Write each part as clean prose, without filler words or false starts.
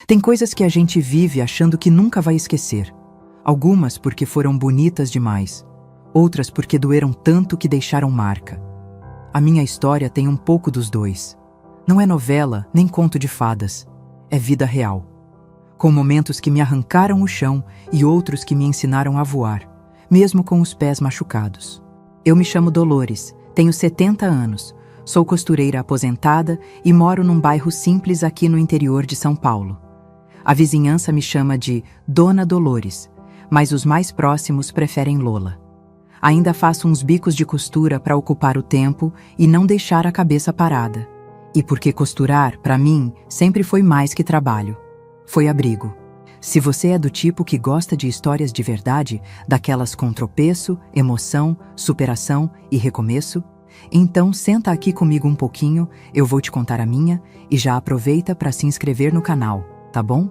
Tem coisas que a gente vive achando que nunca vai esquecer. Algumas porque foram bonitas demais, outras porque doeram tanto que deixaram marca. A minha história tem um pouco dos dois. Não é novela nem conto de fadas, é vida real. Com momentos que me arrancaram o chão e outros que me ensinaram a voar, mesmo com os pés machucados. Eu me chamo Dolores, tenho 70 anos, sou costureira aposentada e moro num bairro simples aqui no interior de São Paulo. A vizinhança me chama de Dona Dolores, mas os mais próximos preferem Lola. Ainda faço uns bicos de costura para ocupar o tempo e não deixar a cabeça parada. E porque costurar, para mim, sempre foi mais que trabalho. Foi abrigo. Se você é do tipo que gosta de histórias de verdade, daquelas com tropeço, emoção, superação e recomeço, então senta aqui comigo um pouquinho, eu vou te contar a minha e já aproveita para se inscrever no canal, tá bom?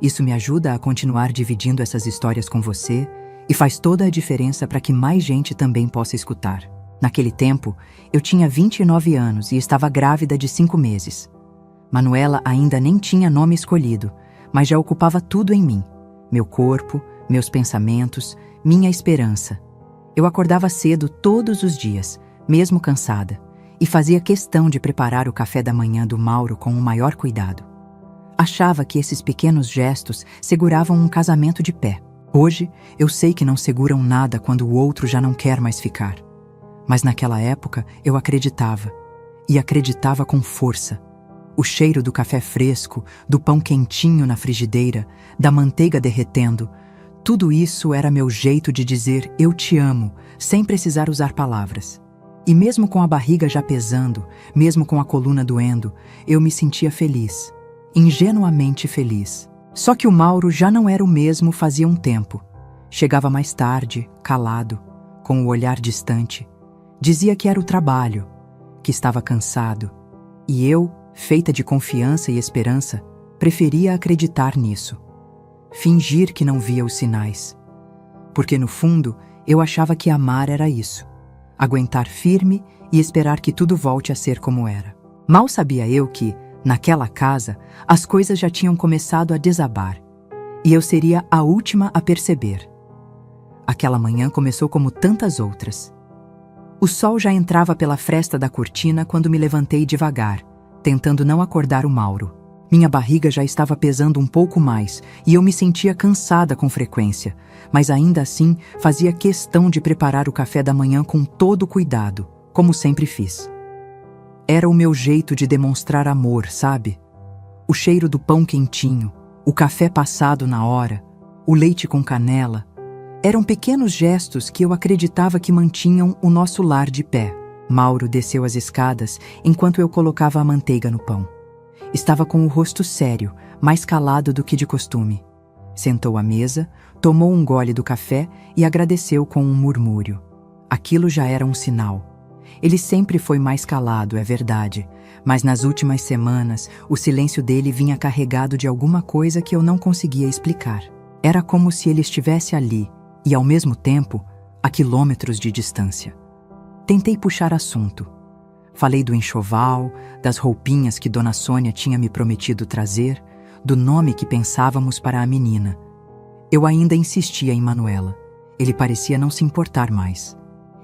Isso me ajuda a continuar dividindo essas histórias com você e faz toda a diferença para que mais gente também possa escutar. Naquele tempo, eu tinha 29 anos e estava grávida de 5 meses. Manuela ainda nem tinha nome escolhido, mas já ocupava tudo em mim. Meu corpo, meus pensamentos, minha esperança. Eu acordava cedo todos os dias, mesmo cansada, e fazia questão de preparar o café da manhã do Mauro com o maior cuidado. Achava que esses pequenos gestos seguravam um casamento de pé. Hoje, eu sei que não seguram nada quando o outro já não quer mais ficar. Mas naquela época, eu acreditava. E acreditava com força. O cheiro do café fresco, do pão quentinho na frigideira, da manteiga derretendo, tudo isso era meu jeito de dizer eu te amo, sem precisar usar palavras. E mesmo com a barriga já pesando, mesmo com a coluna doendo, eu me sentia feliz. Ingenuamente feliz. Só que o Mauro já não era o mesmo fazia um tempo. Chegava mais tarde, calado, com o olhar distante. Dizia que era o trabalho, que estava cansado. E eu, feita de confiança e esperança, preferia acreditar nisso. Fingir que não via os sinais. Porque no fundo, eu achava que amar era isso. Aguentar firme e esperar que tudo volte a ser como era. Mal sabia eu que, naquela casa, as coisas já tinham começado a desabar. E eu seria a última a perceber. Aquela manhã começou como tantas outras. O sol já entrava pela fresta da cortina quando me levantei devagar, tentando não acordar o Mauro. Minha barriga já estava pesando um pouco mais e eu me sentia cansada com frequência, mas ainda assim fazia questão de preparar o café da manhã com todo cuidado, como sempre fiz. Era o meu jeito de demonstrar amor, sabe? O cheiro do pão quentinho, o café passado na hora, o leite com canela. Eram pequenos gestos que eu acreditava que mantinham o nosso lar de pé. Mauro desceu as escadas enquanto eu colocava a manteiga no pão. Estava com o rosto sério, mais calado do que de costume. Sentou à mesa, tomou um gole do café e agradeceu com um murmúrio. Aquilo já era um sinal. Ele sempre foi mais calado, é verdade, mas nas últimas semanas o silêncio dele vinha carregado de alguma coisa que eu não conseguia explicar. Era como se ele estivesse ali e, ao mesmo tempo, a quilômetros de distância. Tentei puxar assunto. Falei do enxoval, das roupinhas que Dona Sônia tinha me prometido trazer, do nome que pensávamos para a menina. Eu ainda insistia em Manuela. Ele parecia não se importar mais.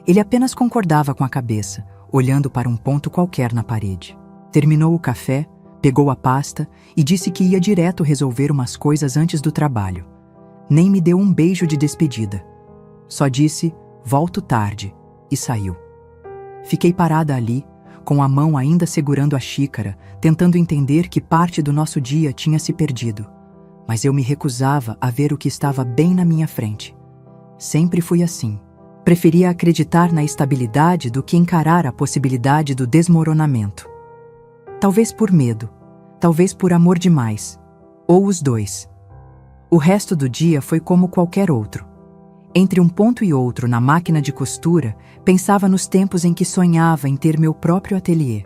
Ele apenas concordava com a cabeça, olhando para um ponto qualquer na parede. Terminou o café, pegou a pasta e disse que ia direto resolver umas coisas antes do trabalho. Nem me deu um beijo de despedida. Só disse, volto tarde, e saiu. Fiquei parada ali, com a mão ainda segurando a xícara, tentando entender que parte do nosso dia tinha se perdido. Mas eu me recusava a ver o que estava bem na minha frente. Sempre fui assim. Preferia acreditar na estabilidade do que encarar a possibilidade do desmoronamento. Talvez por medo, talvez por amor demais, ou os dois. O resto do dia foi como qualquer outro. Entre um ponto e outro na máquina de costura, pensava nos tempos em que sonhava em ter meu próprio ateliê.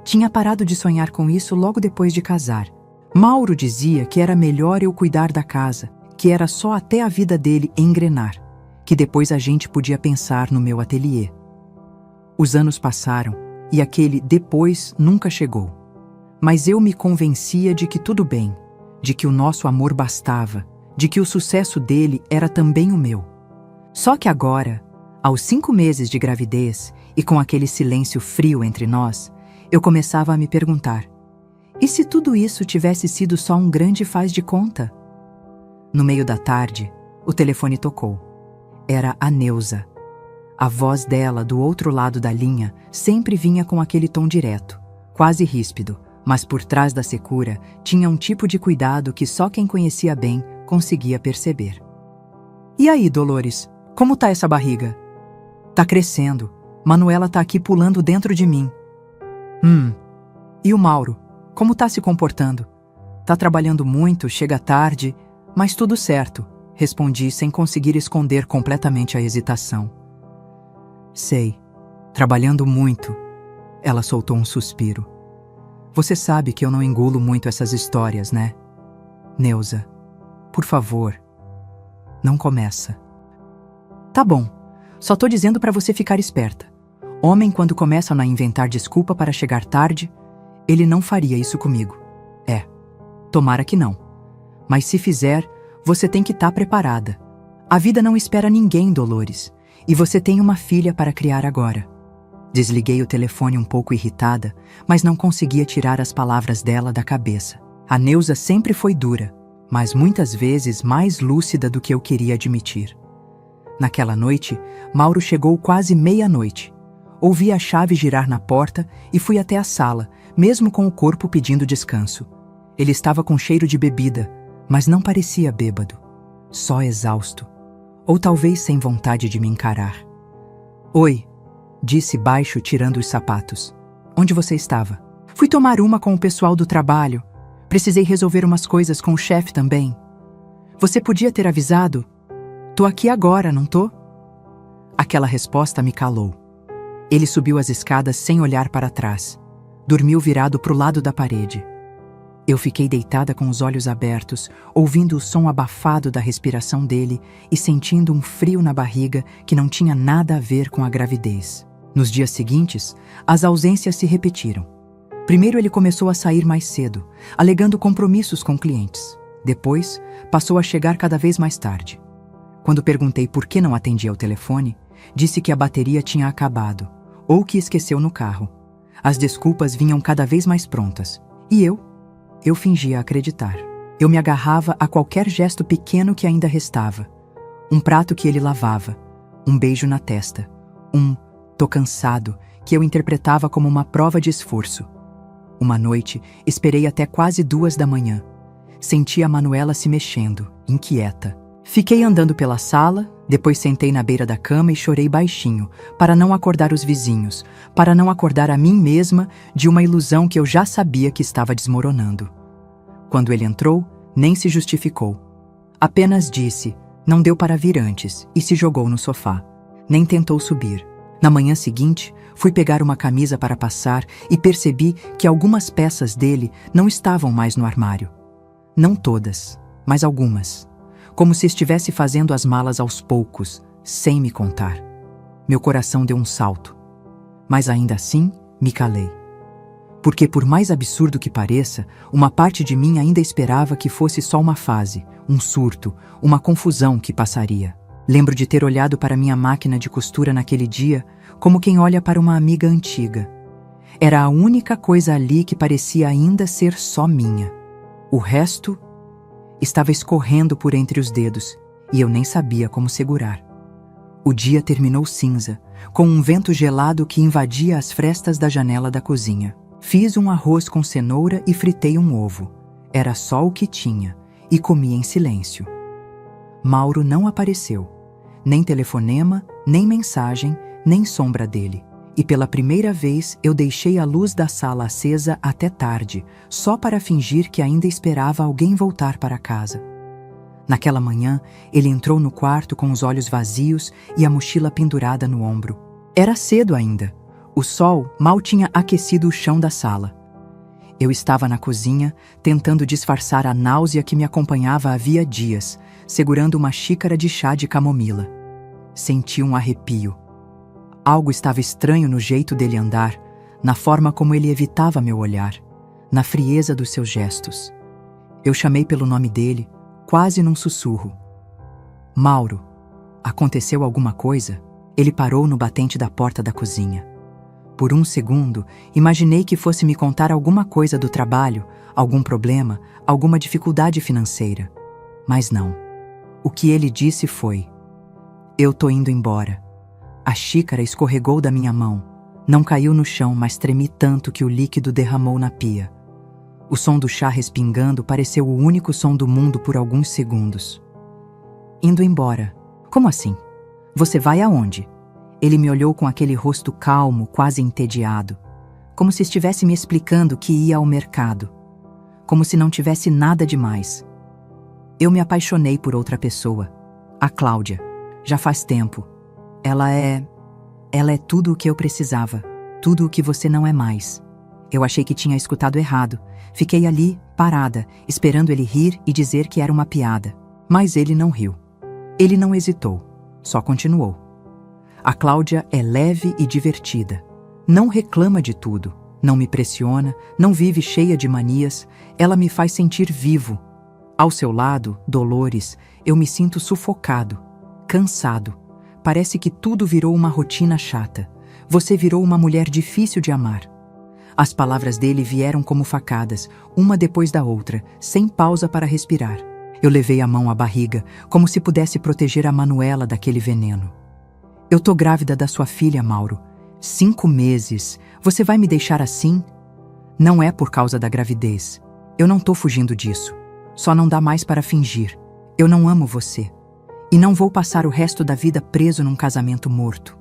Tinha parado de sonhar com isso logo depois de casar. Mauro dizia que era melhor eu cuidar da casa, que era só até a vida dele engrenar, que depois a gente podia pensar no meu ateliê. Os anos passaram e aquele depois nunca chegou. Mas eu me convencia de que tudo bem, de que o nosso amor bastava, de que o sucesso dele era também o meu. Só que agora, aos 5 meses de gravidez e com aquele silêncio frio entre nós, eu começava a me perguntar: e se tudo isso tivesse sido só um grande faz de conta? No meio da tarde, o telefone tocou. Era a Neuza. A voz dela, do outro lado da linha, sempre vinha com aquele tom direto, quase ríspido, mas por trás da secura tinha um tipo de cuidado que só quem conhecia bem conseguia perceber. E aí, Dolores, como tá essa barriga? Tá crescendo. Manuela tá aqui pulando dentro de mim. E o Mauro, como tá se comportando? Tá trabalhando muito, chega tarde, mas tudo certo, respondi sem conseguir esconder completamente a hesitação. Sei, trabalhando muito. Ela soltou um suspiro. Você sabe que eu não engulo muito essas histórias, né? Neuza, por favor, não começa. Tá bom, só tô dizendo pra você ficar esperta. Homem, quando começam a inventar desculpa para chegar tarde, ele não faria isso comigo. Tomara que não. Mas se fizer, você tem que estar preparada. A vida não espera ninguém, Dolores, e você tem uma filha para criar agora. Desliguei o telefone um pouco irritada, mas não conseguia tirar as palavras dela da cabeça. A Neuza sempre foi dura, mas muitas vezes mais lúcida do que eu queria admitir. Naquela noite, Mauro chegou quase meia-noite. Ouvi a chave girar na porta e fui até a sala, mesmo com o corpo pedindo descanso. Ele estava com cheiro de bebida, mas não parecia bêbado, só exausto, ou talvez sem vontade de me encarar. Oi, disse baixo, tirando os sapatos. Onde você estava? Fui tomar uma com o pessoal do trabalho. Precisei resolver umas coisas com o chefe também. Você podia ter avisado? Tô aqui agora, não tô? Aquela resposta me calou. Ele subiu as escadas sem olhar para trás. Dormiu virado pro lado da parede. Eu fiquei deitada com os olhos abertos, ouvindo o som abafado da respiração dele e sentindo um frio na barriga que não tinha nada a ver com a gravidez. Nos dias seguintes, as ausências se repetiram. Primeiro ele começou a sair mais cedo, alegando compromissos com clientes. Depois, passou a chegar cada vez mais tarde. Quando perguntei por que não atendia ao telefone, disse que a bateria tinha acabado, ou que esqueceu no carro. As desculpas vinham cada vez mais prontas. E eu fingia acreditar. Eu me agarrava a qualquer gesto pequeno que ainda restava. Um prato que ele lavava, um beijo na testa, tô cansado, que eu interpretava como uma prova de esforço. Uma noite, esperei até quase 2 da manhã. Senti a Manuela se mexendo, inquieta. Fiquei andando pela sala, depois sentei na beira da cama e chorei baixinho, para não acordar os vizinhos, para não acordar a mim mesma de uma ilusão que eu já sabia que estava desmoronando. Quando ele entrou, nem se justificou. Apenas disse, não deu para vir antes, e se jogou no sofá. Nem tentou subir. Na manhã seguinte, fui pegar uma camisa para passar e percebi que algumas peças dele não estavam mais no armário. Não todas, mas algumas. Como se estivesse fazendo as malas aos poucos, sem me contar. Meu coração deu um salto. Mas ainda assim, me calei. Porque por mais absurdo que pareça, uma parte de mim ainda esperava que fosse só uma fase, um surto, uma confusão que passaria. Lembro de ter olhado para minha máquina de costura naquele dia, como quem olha para uma amiga antiga. Era a única coisa ali que parecia ainda ser só minha. O resto estava escorrendo por entre os dedos, e eu nem sabia como segurar. O dia terminou cinza, com um vento gelado que invadia as frestas da janela da cozinha. Fiz um arroz com cenoura e fritei um ovo. Era só o que tinha, e comi em silêncio. Mauro não apareceu. Nem telefonema, nem mensagem, nem sombra dele. E pela primeira vez eu deixei a luz da sala acesa até tarde, só para fingir que ainda esperava alguém voltar para casa. Naquela manhã, ele entrou no quarto com os olhos vazios e a mochila pendurada no ombro. Era cedo ainda. O sol mal tinha aquecido o chão da sala. Eu estava na cozinha, tentando disfarçar a náusea que me acompanhava havia dias, segurando uma xícara de chá de camomila. Senti um arrepio. Algo estava estranho no jeito dele andar, na forma como ele evitava meu olhar, na frieza dos seus gestos. Eu chamei pelo nome dele, quase num sussurro. Mauro, aconteceu alguma coisa? Ele parou no batente da porta da cozinha. Por um segundo, imaginei que fosse me contar alguma coisa do trabalho, algum problema, alguma dificuldade financeira. Mas não. O que ele disse foi: eu tô indo embora. A xícara escorregou da minha mão. Não caiu no chão, mas tremi tanto que o líquido derramou na pia. O som do chá respingando pareceu o único som do mundo por alguns segundos. Indo embora. Como assim? Você vai aonde? Ele me olhou com aquele rosto calmo, quase entediado. Como se estivesse me explicando que ia ao mercado. Como se não tivesse nada demais. Eu me apaixonei por outra pessoa. A Cláudia. Já faz tempo. Ela é tudo o que eu precisava. Tudo o que você não é mais. Eu achei que tinha escutado errado. Fiquei ali, parada, esperando ele rir e dizer que era uma piada. Mas ele não riu. Ele não hesitou. Só continuou. A Cláudia é leve e divertida. Não reclama de tudo. Não me pressiona. Não vive cheia de manias. Ela me faz sentir vivo. Ao seu lado, Dolores, eu me sinto sufocado. Cansado. Parece que tudo virou uma rotina chata. Você virou uma mulher difícil de amar. As palavras dele vieram como facadas, uma depois da outra, sem pausa para respirar. Eu levei a mão à barriga, como se pudesse proteger a Manuela daquele veneno. Eu tô grávida da sua filha, Mauro. 5 meses. Você vai me deixar assim? Não é por causa da gravidez. Eu não tô fugindo disso. Só não dá mais para fingir. Eu não amo você. E não vou passar o resto da vida preso num casamento morto.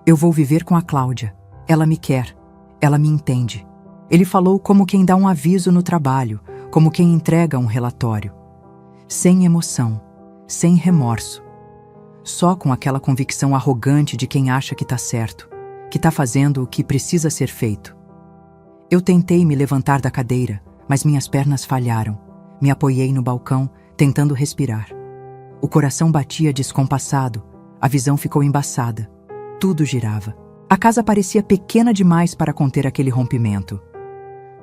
Eu vou viver com a Cláudia. Ela me quer. Ela me entende. Ele falou como quem dá um aviso no trabalho, como quem entrega um relatório. Sem emoção, sem remorso. Só com aquela convicção arrogante de quem acha que tá certo, que tá fazendo o que precisa ser feito. Eu tentei me levantar da cadeira, mas minhas pernas falharam. Me apoiei no balcão, tentando respirar. O coração batia descompassado, a visão ficou embaçada. Tudo girava. A casa parecia pequena demais para conter aquele rompimento.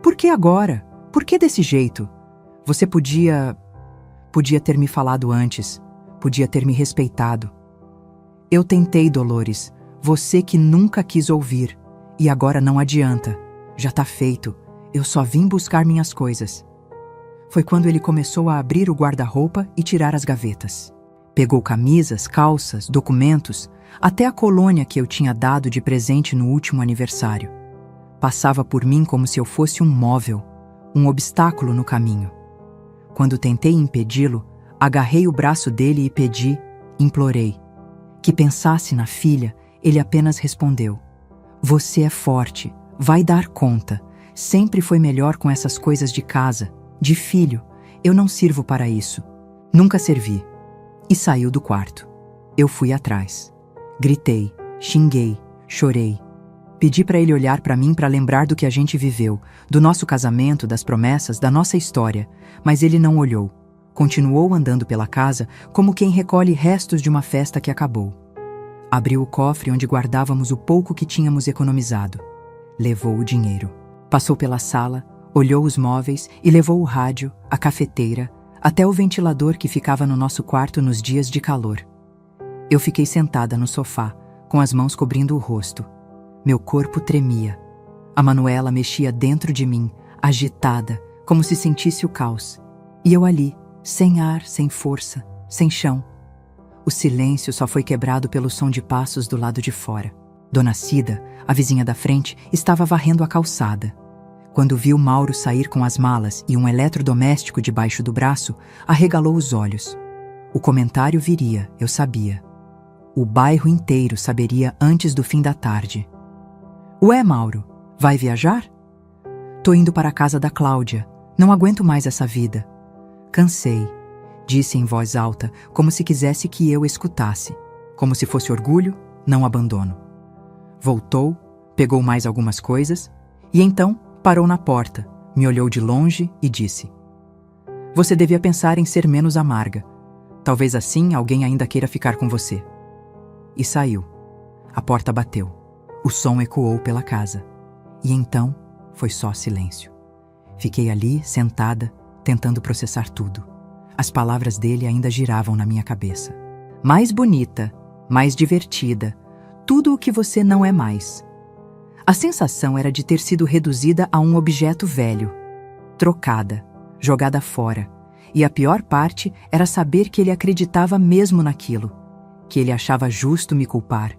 Por que agora? Por que desse jeito? Você podia ter me falado antes. Podia ter me respeitado. Eu tentei, Dolores. Você que nunca quis ouvir. E agora não adianta. Já tá feito. Eu só vim buscar minhas coisas. Foi quando ele começou a abrir o guarda-roupa e tirar as gavetas. Pegou camisas, calças, documentos, até a colônia que eu tinha dado de presente no último aniversário. Passava por mim como se eu fosse um móvel, um obstáculo no caminho. Quando tentei impedi-lo, agarrei o braço dele e pedi, implorei. Que pensasse na filha, ele apenas respondeu: você é forte, vai dar conta. Sempre foi melhor com essas coisas de casa, de filho. Eu não sirvo para isso. Nunca servi. E saiu do quarto. Eu fui atrás. Gritei, xinguei, chorei. Pedi para ele olhar para mim para lembrar do que a gente viveu, do nosso casamento, das promessas, da nossa história. Mas ele não olhou. Continuou andando pela casa como quem recolhe restos de uma festa que acabou. Abriu o cofre onde guardávamos o pouco que tínhamos economizado. Levou o dinheiro. Passou pela sala, olhou os móveis e levou o rádio, a cafeteira, até o ventilador que ficava no nosso quarto nos dias de calor. Eu fiquei sentada no sofá, com as mãos cobrindo o rosto. Meu corpo tremia. A Manuela mexia dentro de mim, agitada, como se sentisse o caos. E eu ali, sem ar, sem força, sem chão. O silêncio só foi quebrado pelo som de passos do lado de fora. Dona Cida, a vizinha da frente, estava varrendo a calçada. Quando viu Mauro sair com as malas e um eletrodoméstico debaixo do braço, arregalou os olhos. O comentário viria, eu sabia. O bairro inteiro saberia antes do fim da tarde. Ué, Mauro, vai viajar? Tô indo para a casa da Cláudia. Não aguento mais essa vida. Cansei, disse em voz alta, como se quisesse que eu escutasse. Como se fosse orgulho, não abandono. Voltou, pegou mais algumas coisas e então parou na porta, me olhou de longe e disse: você devia pensar em ser menos amarga. Talvez assim alguém ainda queira ficar com você. E saiu. A porta bateu. O som ecoou pela casa. E então foi só silêncio. Fiquei ali, sentada, tentando processar tudo. As palavras dele ainda giravam na minha cabeça. Mais bonita, mais divertida, tudo o que você não é mais. A sensação era de ter sido reduzida a um objeto velho, trocada, jogada fora. E a pior parte era saber que ele acreditava mesmo naquilo, que ele achava justo me culpar.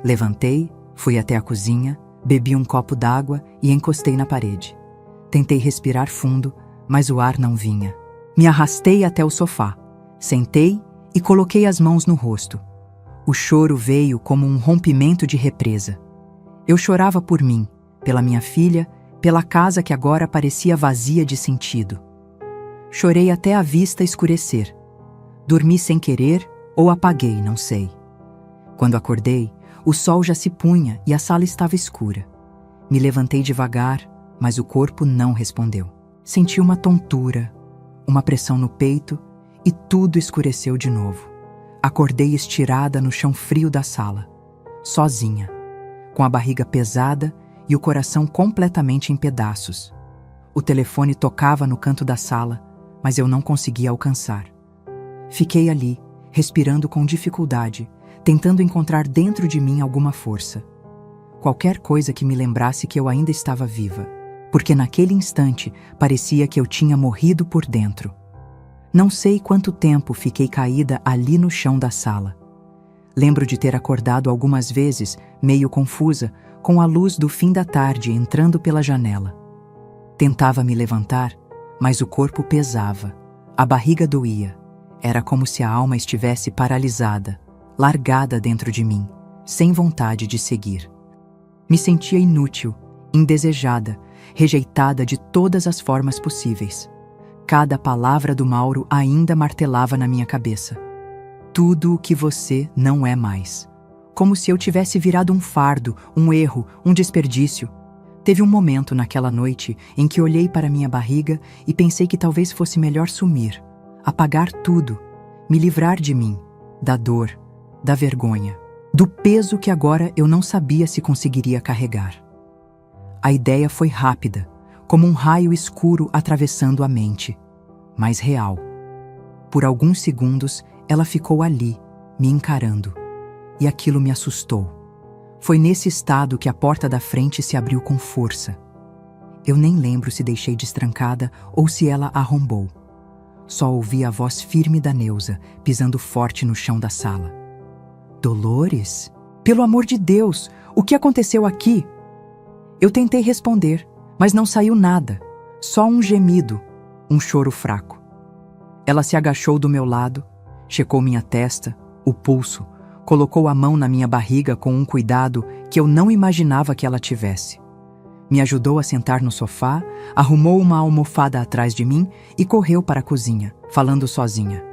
Levantei, fui até a cozinha, bebi um copo d'água e encostei na parede. Tentei respirar fundo, mas o ar não vinha. Me arrastei até o sofá, sentei e coloquei as mãos no rosto. O choro veio como um rompimento de represa. Eu chorava por mim, pela minha filha, pela casa que agora parecia vazia de sentido. Chorei até a vista escurecer. Dormi sem querer ou apaguei, não sei. Quando acordei, o sol já se punha e a sala estava escura. Me levantei devagar, mas o corpo não respondeu. Senti uma tontura, uma pressão no peito e tudo escureceu de novo. Acordei estirada no chão frio da sala, sozinha, com a barriga pesada e o coração completamente em pedaços. O telefone tocava no canto da sala, mas eu não conseguia alcançar. Fiquei ali, respirando com dificuldade, tentando encontrar dentro de mim alguma força. Qualquer coisa que me lembrasse que eu ainda estava viva, porque naquele instante parecia que eu tinha morrido por dentro. Não sei quanto tempo fiquei caída ali no chão da sala. Lembro de ter acordado algumas vezes, meio confusa, com a luz do fim da tarde entrando pela janela. Tentava me levantar, mas o corpo pesava, a barriga doía. Era como se a alma estivesse paralisada, largada dentro de mim, sem vontade de seguir. Me sentia inútil, indesejada, rejeitada de todas as formas possíveis. Cada palavra do Mauro ainda martelava na minha cabeça. Tudo o que você não é mais. Como se eu tivesse virado um fardo, um erro, um desperdício. Teve um momento naquela noite em que olhei para minha barriga e pensei que talvez fosse melhor sumir, apagar tudo, me livrar de mim, da dor, da vergonha, do peso que agora eu não sabia se conseguiria carregar. A ideia foi rápida, como um raio escuro atravessando a mente, mas real. Por alguns segundos, ela ficou ali, me encarando, e aquilo me assustou. Foi nesse estado que a porta da frente se abriu com força. Eu nem lembro se deixei destrancada ou se ela arrombou. Só ouvi a voz firme da Neuza, pisando forte no chão da sala. Dolores? Pelo amor de Deus, o que aconteceu aqui? Eu tentei responder, mas não saiu nada, só um gemido, um choro fraco. Ela se agachou do meu lado, checou minha testa, o pulso, colocou a mão na minha barriga com um cuidado que eu não imaginava que ela tivesse. Me ajudou a sentar no sofá, arrumou uma almofada atrás de mim e correu para a cozinha, falando sozinha.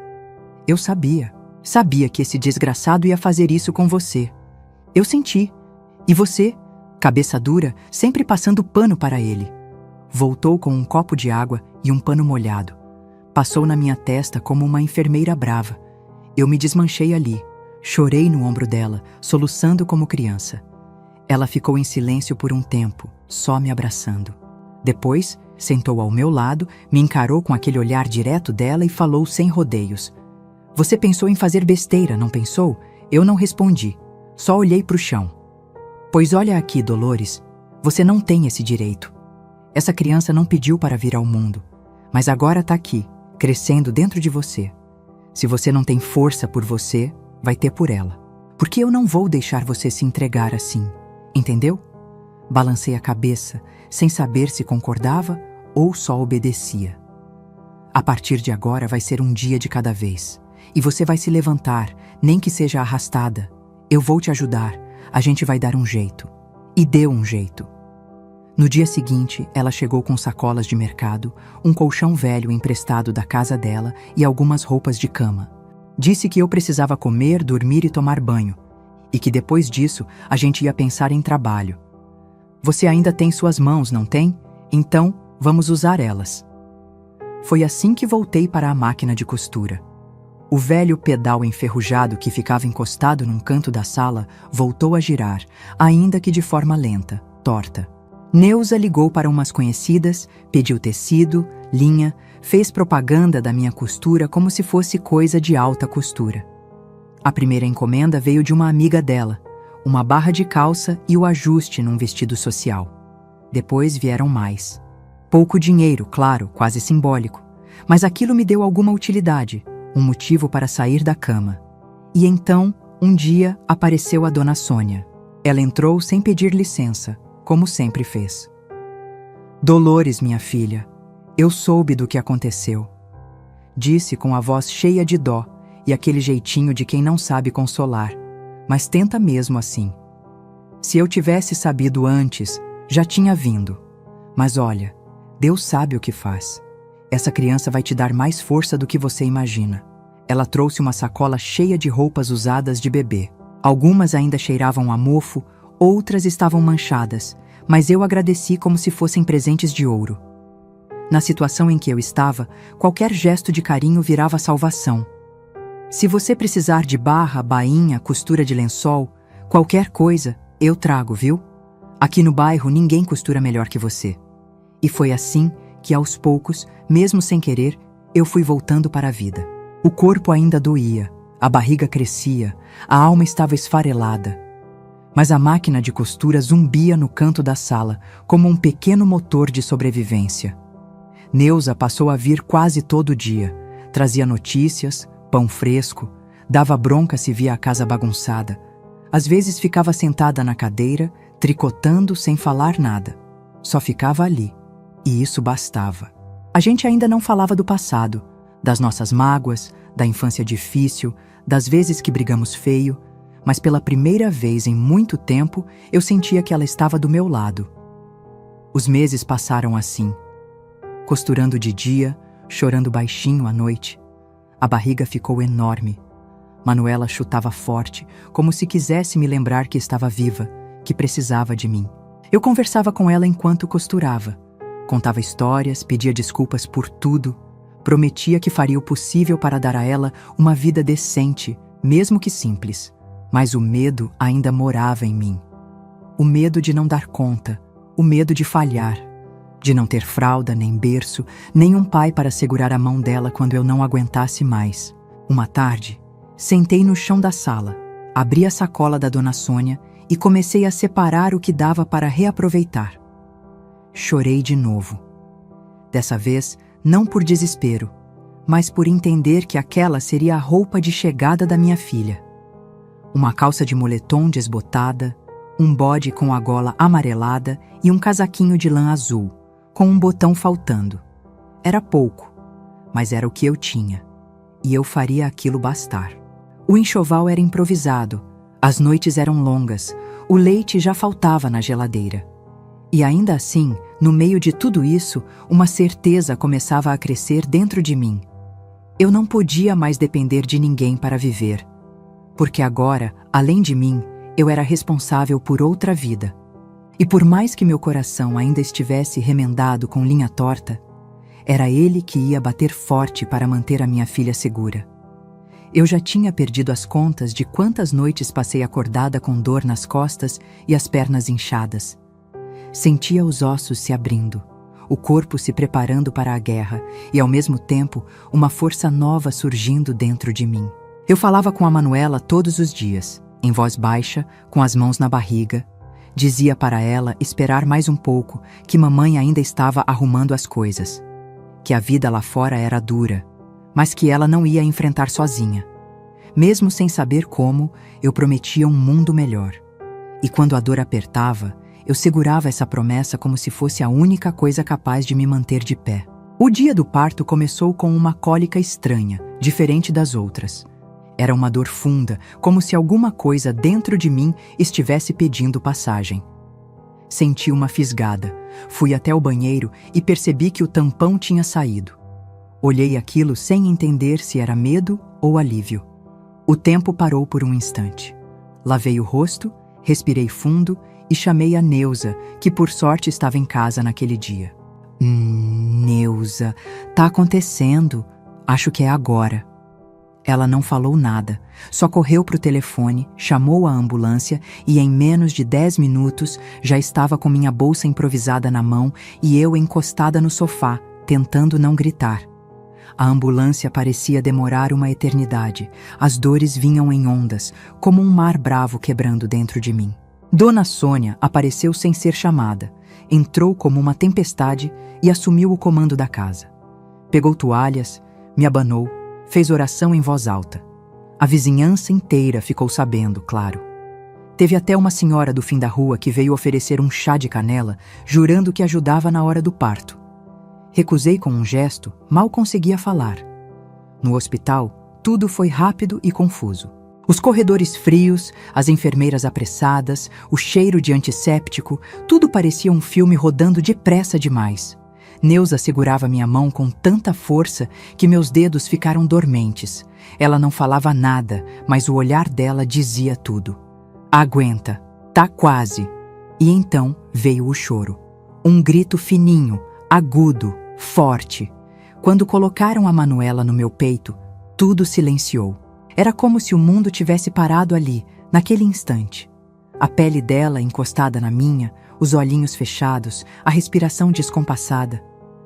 Eu sabia que esse desgraçado ia fazer isso com você. Eu senti. E você, cabeça dura, sempre passando pano para ele. Voltou com um copo de água e um pano molhado. Passou na minha testa como uma enfermeira brava. Eu me desmanchei ali. Chorei no ombro dela, soluçando como criança. Ela ficou em silêncio por um tempo, só me abraçando. Depois, sentou ao meu lado, me encarou com aquele olhar direto dela e falou sem rodeios. Você pensou em fazer besteira, não pensou? Eu não respondi. Só olhei para o chão. Pois olha aqui, Dolores. Você não tem esse direito. Essa criança não pediu para vir ao mundo. Mas agora está aqui, crescendo dentro de você. Se você não tem força por você, vai ter por ela. Porque eu não vou deixar você se entregar assim. Entendeu? Balancei a cabeça, sem saber se concordava ou só obedecia. A partir de agora vai ser um dia de cada vez. E você vai se levantar, nem que seja arrastada. Eu vou te ajudar. A gente vai dar um jeito. E deu um jeito. No dia seguinte, ela chegou com sacolas de mercado, um colchão velho emprestado da casa dela e algumas roupas de cama. Disse que eu precisava comer, dormir e tomar banho, e que depois disso a gente ia pensar em trabalho. Você ainda tem suas mãos, não tem? Então, vamos usar elas. Foi assim que voltei para a máquina de costura. O velho pedal enferrujado que ficava encostado num canto da sala voltou a girar, ainda que de forma lenta, torta. Neuza ligou para umas conhecidas, pediu tecido, linha, fez propaganda da minha costura como se fosse coisa de alta costura. A primeira encomenda veio de uma amiga dela, uma barra de calça e o ajuste num vestido social. Depois vieram mais. Pouco dinheiro, claro, quase simbólico, mas aquilo me deu alguma utilidade, um motivo para sair da cama. E então, um dia, apareceu a dona Sônia. Ela entrou sem pedir licença, como sempre fez. Dolores, minha filha, eu soube do que aconteceu. Disse com a voz cheia de dó e aquele jeitinho de quem não sabe consolar, mas tenta mesmo assim. Se eu tivesse sabido antes, já tinha vindo. Mas olha, Deus sabe o que faz. Essa criança vai te dar mais força do que você imagina. Ela trouxe uma sacola cheia de roupas usadas de bebê. Algumas ainda cheiravam a mofo, outras estavam manchadas, mas eu agradeci como se fossem presentes de ouro. Na situação em que eu estava, qualquer gesto de carinho virava salvação. Se você precisar de barra, bainha, costura de lençol, qualquer coisa, eu trago, viu? Aqui no bairro ninguém costura melhor que você. E foi assim que, aos poucos, mesmo sem querer, eu fui voltando para a vida. O corpo ainda doía, a barriga crescia, a alma estava esfarelada. Mas a máquina de costura zumbia no canto da sala, como um pequeno motor de sobrevivência. Neuza passou a vir quase todo dia. Trazia notícias, pão fresco, dava bronca se via a casa bagunçada. Às vezes ficava sentada na cadeira, tricotando sem falar nada. Só ficava ali. E isso bastava. A gente ainda não falava do passado, das nossas mágoas, da infância difícil, das vezes que brigamos feio, mas pela primeira vez em muito tempo eu sentia que ela estava do meu lado. Os meses passaram assim, costurando de dia, chorando baixinho à noite. A barriga ficou enorme. Manuela chutava forte, como se quisesse me lembrar que estava viva, que precisava de mim. Eu conversava com ela enquanto costurava. Contava histórias, pedia desculpas por tudo. Prometia que faria o possível para dar a ela uma vida decente, mesmo que simples. Mas o medo ainda morava em mim. O medo de não dar conta, o medo de falhar, de não ter fralda, nem berço, nem um pai para segurar a mão dela quando eu não aguentasse mais. Uma tarde, sentei no chão da sala, abri a sacola da dona Sônia e comecei a separar o que dava para reaproveitar. Chorei de novo. Dessa vez, não por desespero, mas por entender que aquela seria a roupa de chegada da minha filha. Uma calça de moletom desbotada, um bode com a gola amarelada e um casaquinho de lã azul, com um botão faltando. Era pouco, mas era o que eu tinha, e eu faria aquilo bastar. O enxoval era improvisado, as noites eram longas, o leite já faltava na geladeira. E ainda assim, no meio de tudo isso, uma certeza começava a crescer dentro de mim. Eu não podia mais depender de ninguém para viver, porque agora, além de mim, eu era responsável por outra vida. E por mais que meu coração ainda estivesse remendado com linha torta, era ele que ia bater forte para manter a minha filha segura. Eu já tinha perdido as contas de quantas noites passei acordada com dor nas costas e as pernas inchadas. Sentia os ossos se abrindo, o corpo se preparando para a guerra e, ao mesmo tempo, uma força nova surgindo dentro de mim. Eu falava com a Manuela todos os dias, em voz baixa, com as mãos na barriga. Dizia para ela esperar mais um pouco, que mamãe ainda estava arrumando as coisas. Que a vida lá fora era dura, mas que ela não ia enfrentar sozinha. Mesmo sem saber como, eu prometia um mundo melhor. E quando a dor apertava, eu segurava essa promessa como se fosse a única coisa capaz de me manter de pé. O dia do parto começou com uma cólica estranha, diferente das outras. Era uma dor funda, como se alguma coisa dentro de mim estivesse pedindo passagem. Senti uma fisgada, fui até o banheiro e percebi que o tampão tinha saído. Olhei aquilo sem entender se era medo ou alívio. O tempo parou por um instante. Lavei o rosto, respirei fundo e chamei a Neuza, que por sorte estava em casa naquele dia. Neuza, tá acontecendo. Acho que é agora. Ela não falou nada, só correu pro telefone, chamou a ambulância e em menos de 10 minutos já estava com minha bolsa improvisada na mão e eu encostada no sofá, tentando não gritar. A ambulância parecia demorar uma eternidade. As dores vinham em ondas, como um mar bravo quebrando dentro de mim. Dona Sônia apareceu sem ser chamada. Entrou como uma tempestade e assumiu o comando da casa. Pegou toalhas, me abanou, fez oração em voz alta. A vizinhança inteira ficou sabendo, claro. Teve até uma senhora do fim da rua que veio oferecer um chá de canela, jurando que ajudava na hora do parto. Recusei com um gesto, mal conseguia falar. No hospital, tudo foi rápido e confuso. Os corredores frios, as enfermeiras apressadas, o cheiro de antisséptico, tudo parecia um filme rodando depressa demais. Neuza segurava minha mão com tanta força que meus dedos ficaram dormentes. Ela não falava nada, mas o olhar dela dizia tudo. Aguenta, tá quase. E então veio o choro. Um grito fininho, agudo, forte. Quando colocaram a Manuela no meu peito, tudo silenciou. Era como se o mundo tivesse parado ali, naquele instante. A pele dela encostada na minha, os olhinhos fechados, a respiração descompassada.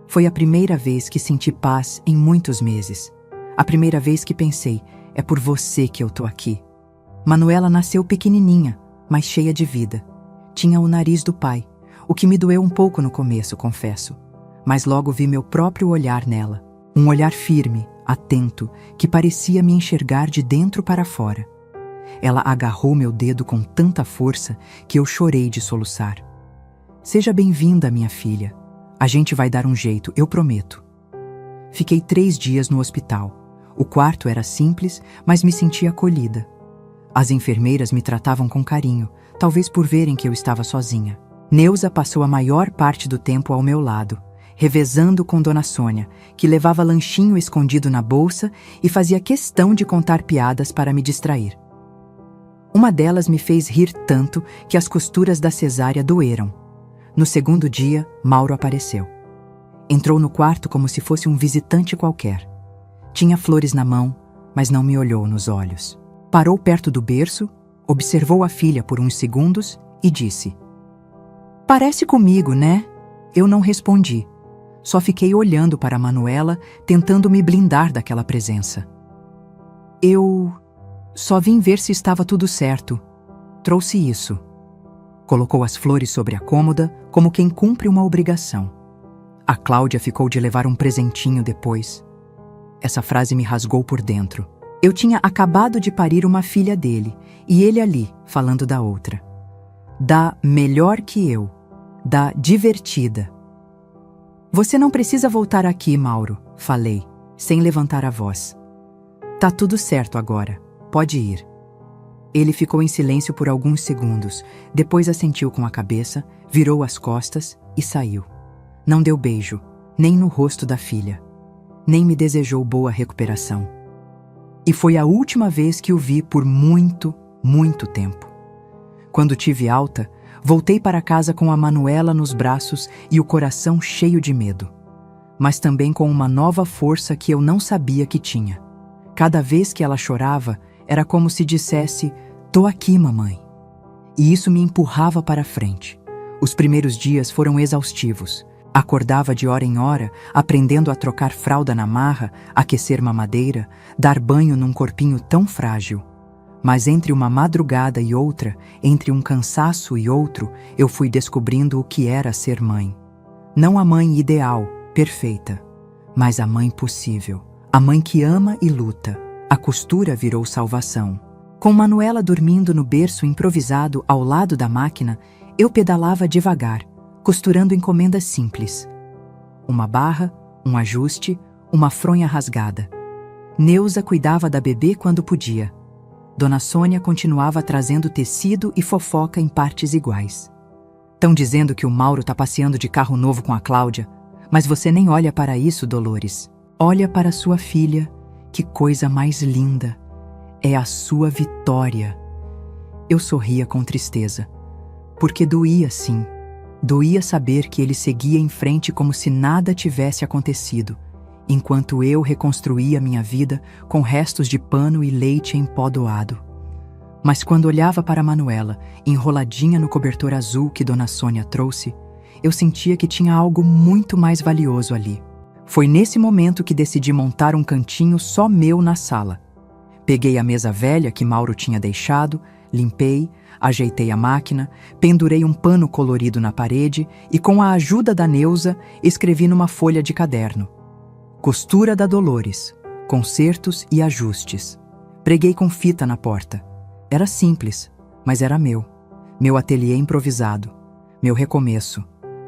Foi a primeira vez que senti paz em muitos meses. A primeira vez que pensei, é por você que eu tô aqui. Manuela nasceu pequenininha, mas cheia de vida. Tinha o nariz do pai, o que me doeu um pouco no começo, confesso. Mas logo vi meu próprio olhar nela. Um olhar firme, atento, que parecia me enxergar de dentro para fora. Ela agarrou meu dedo com tanta força que eu chorei de soluçar. Seja bem-vinda, minha filha. A gente vai dar um jeito, eu prometo. Fiquei 3 dias no hospital. O quarto era simples, mas me sentia acolhida. As enfermeiras me tratavam com carinho, talvez por verem que eu estava sozinha. Neuza passou a maior parte do tempo ao meu lado, revezando com Dona Sônia, que levava lanchinho escondido na bolsa e fazia questão de contar piadas para me distrair. Uma delas me fez rir tanto que as costuras da cesárea doeram. No segundo dia, Mauro apareceu. Entrou no quarto como se fosse um visitante qualquer. Tinha flores na mão, mas não me olhou nos olhos. Parou perto do berço, observou a filha por uns segundos e disse: "Parece comigo, né?" Eu não respondi. Só fiquei olhando para a Manuela, tentando me blindar daquela presença. Eu só vim ver se estava tudo certo. Trouxe isso. Colocou as flores sobre a cômoda, como quem cumpre uma obrigação. A Cláudia ficou de levar um presentinho depois. Essa frase me rasgou por dentro. Eu tinha acabado de parir uma filha dele, e ele ali, falando da outra. Da melhor que eu. Da divertida. "Você não precisa voltar aqui, Mauro", falei, sem levantar a voz. "Tá tudo certo agora. Pode ir." Ele ficou em silêncio por alguns segundos, depois assentiu com a cabeça, virou as costas e saiu. Não deu beijo, nem no rosto da filha. Nem me desejou boa recuperação. E foi a última vez que o vi por muito, muito tempo. Quando tive alta, voltei para casa com a Manuela nos braços e o coração cheio de medo. Mas também com uma nova força que eu não sabia que tinha. Cada vez que ela chorava, era como se dissesse: "Tô aqui, mamãe." E isso me empurrava para frente. Os primeiros dias foram exaustivos. Acordava de hora em hora, aprendendo a trocar fralda na marra, aquecer mamadeira, dar banho num corpinho tão frágil. Mas entre uma madrugada e outra, entre um cansaço e outro, eu fui descobrindo o que era ser mãe. Não a mãe ideal, perfeita, mas a mãe possível. A mãe que ama e luta. A costura virou salvação. Com Manuela dormindo no berço improvisado ao lado da máquina, eu pedalava devagar, costurando encomendas simples. Uma barra, um ajuste, uma fronha rasgada. Neuza cuidava da bebê quando podia. Dona Sônia continuava trazendo tecido e fofoca em partes iguais. "Tão dizendo que o Mauro tá passeando de carro novo com a Cláudia, mas você nem olha para isso, Dolores. Olha para sua filha, que coisa mais linda. É a sua vitória." Eu sorria com tristeza, porque doía sim. Doía saber que ele seguia em frente como se nada tivesse acontecido, enquanto eu reconstruía minha vida com restos de pano e leite em pó doado. Mas quando olhava para Manuela, enroladinha no cobertor azul que Dona Sônia trouxe, eu sentia que tinha algo muito mais valioso ali. Foi nesse momento que decidi montar um cantinho só meu na sala. Peguei a mesa velha que Mauro tinha deixado, limpei, ajeitei a máquina, pendurei um pano colorido na parede e, com a ajuda da Neuza, escrevi numa folha de caderno: Costura da Dolores, consertos e ajustes. Preguei com fita na porta. Era simples, mas era meu. Meu ateliê improvisado. Meu recomeço.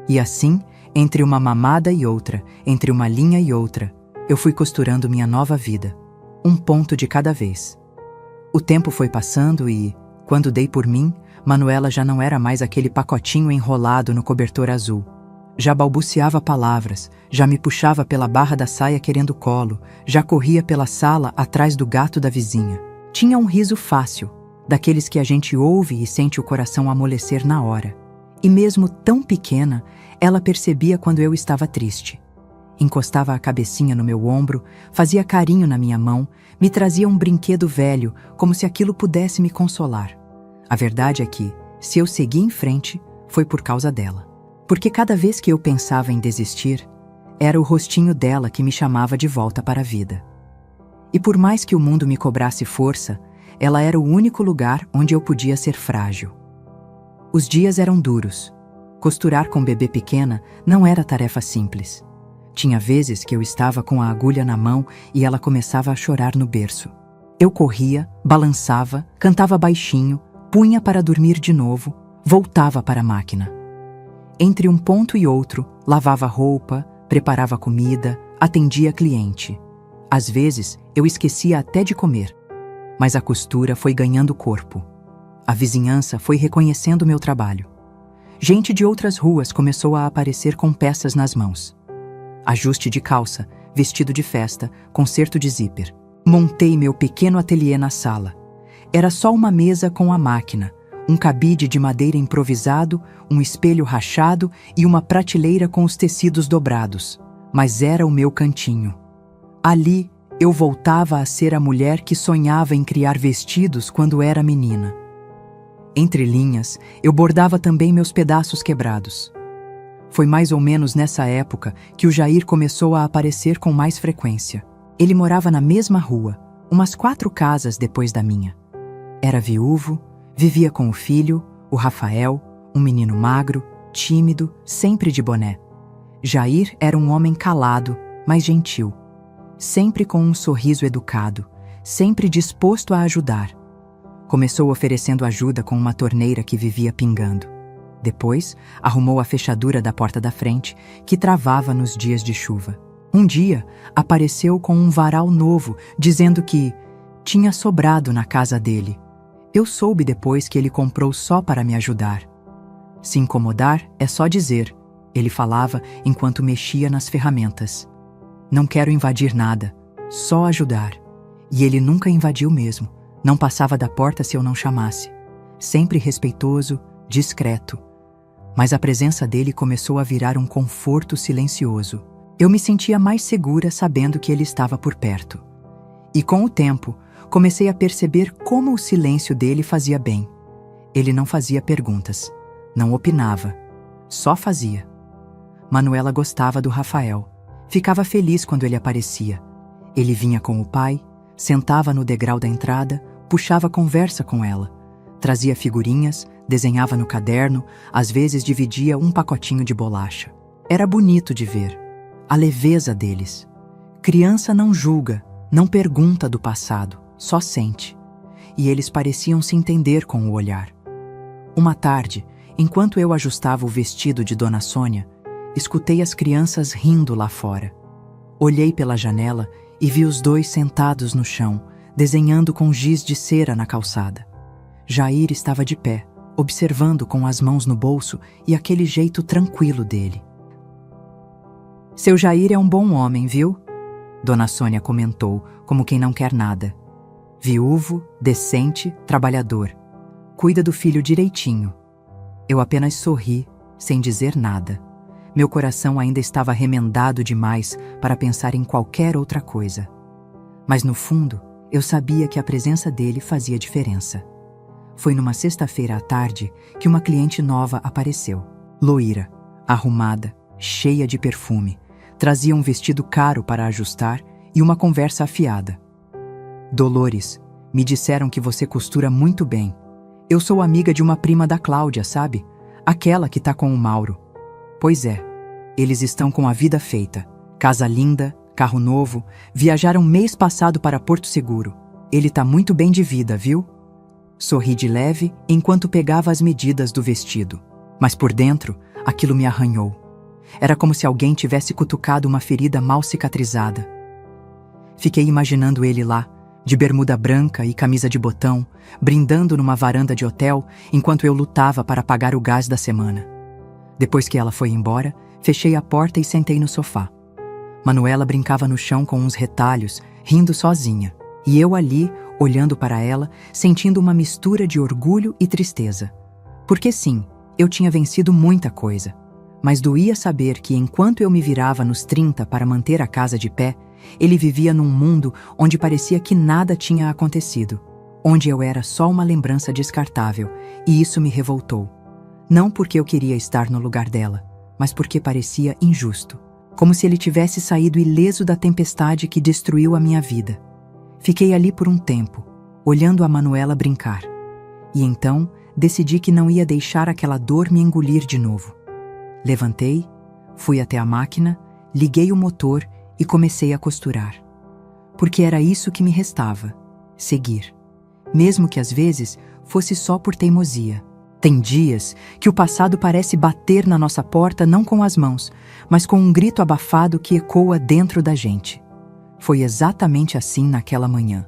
E assim, entre uma mamada e outra, entre uma linha e outra, eu fui costurando minha nova vida. Um ponto de cada vez. O tempo foi passando e, quando dei por mim, Manuela já não era mais aquele pacotinho enrolado no cobertor azul. Já balbuciava palavras, já me puxava pela barra da saia querendo colo, já corria pela sala atrás do gato da vizinha. Tinha um riso fácil, daqueles que a gente ouve e sente o coração amolecer na hora. E mesmo tão pequena, ela percebia quando eu estava triste. Encostava a cabecinha no meu ombro, fazia carinho na minha mão, me trazia um brinquedo velho, como se aquilo pudesse me consolar. A verdade é que, se eu segui em frente, foi por causa dela. Porque cada vez que eu pensava em desistir, era o rostinho dela que me chamava de volta para a vida. E por mais que o mundo me cobrasse força, ela era o único lugar onde eu podia ser frágil. Os dias eram duros. Costurar com bebê pequena não era tarefa simples. Tinha vezes que eu estava com a agulha na mão e ela começava a chorar no berço. Eu corria, balançava, cantava baixinho, punha para dormir de novo, voltava para a máquina. Entre um ponto e outro, lavava roupa, preparava comida, atendia cliente. Às vezes, eu esquecia até de comer. Mas a costura foi ganhando corpo. A vizinhança foi reconhecendo meu trabalho. Gente de outras ruas começou a aparecer com peças nas mãos. Ajuste de calça, vestido de festa, conserto de zíper. Montei meu pequeno ateliê na sala. Era só uma mesa com a máquina, um cabide de madeira improvisado, um espelho rachado e uma prateleira com os tecidos dobrados. Mas era o meu cantinho. Ali, eu voltava a ser a mulher que sonhava em criar vestidos quando era menina. Entre linhas, eu bordava também meus pedaços quebrados. Foi mais ou menos nessa época que o Jair começou a aparecer com mais frequência. Ele morava na mesma rua, umas 4 casas depois da minha. Era viúvo, vivia com o filho, o Rafael, um menino magro, tímido, sempre de boné. Jair era um homem calado, mas gentil. Sempre com um sorriso educado, sempre disposto a ajudar. Começou oferecendo ajuda com uma torneira que vivia pingando. Depois, arrumou a fechadura da porta da frente, que travava nos dias de chuva. Um dia, apareceu com um varal novo, dizendo que tinha sobrado na casa dele. Eu soube depois que ele comprou só para me ajudar. Se incomodar é só dizer, ele falava enquanto mexia nas ferramentas. Não quero invadir nada, só ajudar. E ele nunca invadiu mesmo, não passava da porta se eu não chamasse. Sempre respeitoso, discreto. Mas a presença dele começou a virar um conforto silencioso. Eu me sentia mais segura sabendo que ele estava por perto. E com o tempo, comecei a perceber como o silêncio dele fazia bem. Ele não fazia perguntas, não opinava, só fazia. Manuela gostava do Rafael. Ficava feliz quando ele aparecia. Ele vinha com o pai, sentava no degrau da entrada, puxava conversa com ela. Trazia figurinhas, desenhava no caderno, às vezes dividia um pacotinho de bolacha. Era bonito de ver. A leveza deles. Criança não julga, não pergunta do passado, só sente. E eles pareciam se entender com o olhar. Uma tarde, enquanto eu ajustava o vestido de Dona Sônia, escutei as crianças rindo lá fora. Olhei pela janela e vi os dois sentados no chão, desenhando com giz de cera na calçada. Jair estava de pé, observando com as mãos no bolso e aquele jeito tranquilo dele. Seu Jair é um bom homem, viu? Dona Sônia comentou, como quem não quer nada. Viúvo, decente, trabalhador. Cuida do filho direitinho. Eu apenas sorri, sem dizer nada. Meu coração ainda estava remendado demais para pensar em qualquer outra coisa. Mas no fundo, eu sabia que a presença dele fazia diferença. Foi numa sexta-feira à tarde que uma cliente nova apareceu. Loira, arrumada, cheia de perfume. Trazia um vestido caro para ajustar e uma conversa afiada. Dolores, me disseram que você costura muito bem. Eu sou amiga de uma prima da Cláudia, sabe? Aquela que tá com o Mauro. Pois é, eles estão com a vida feita. Casa linda, carro novo, viajaram mês passado para Porto Seguro. Ele tá muito bem de vida, viu? Sorri de leve enquanto pegava as medidas do vestido. Mas por dentro, aquilo me arranhou. Era como se alguém tivesse cutucado uma ferida mal cicatrizada. Fiquei imaginando ele lá, de bermuda branca e camisa de botão, brindando numa varanda de hotel enquanto eu lutava para pagar o gás da semana. Depois que ela foi embora, fechei a porta e sentei no sofá. Manuela brincava no chão com uns retalhos, rindo sozinha, e eu ali, olhando para ela, sentindo uma mistura de orgulho e tristeza. Porque sim, eu tinha vencido muita coisa, mas doía saber que enquanto eu me virava nos 30 para manter a casa de pé, ele vivia num mundo onde parecia que nada tinha acontecido, onde eu era só uma lembrança descartável, e isso me revoltou. Não porque eu queria estar no lugar dela, mas porque parecia injusto, como se ele tivesse saído ileso da tempestade que destruiu a minha vida. Fiquei ali por um tempo, olhando a Manuela brincar, e então decidi que não ia deixar aquela dor me engolir de novo. Levantei, fui até a máquina, liguei o motor e comecei a costurar. Porque era isso que me restava, seguir. Mesmo que às vezes fosse só por teimosia. Tem dias que o passado parece bater na nossa porta não com as mãos, mas com um grito abafado que ecoa dentro da gente. Foi exatamente assim naquela manhã.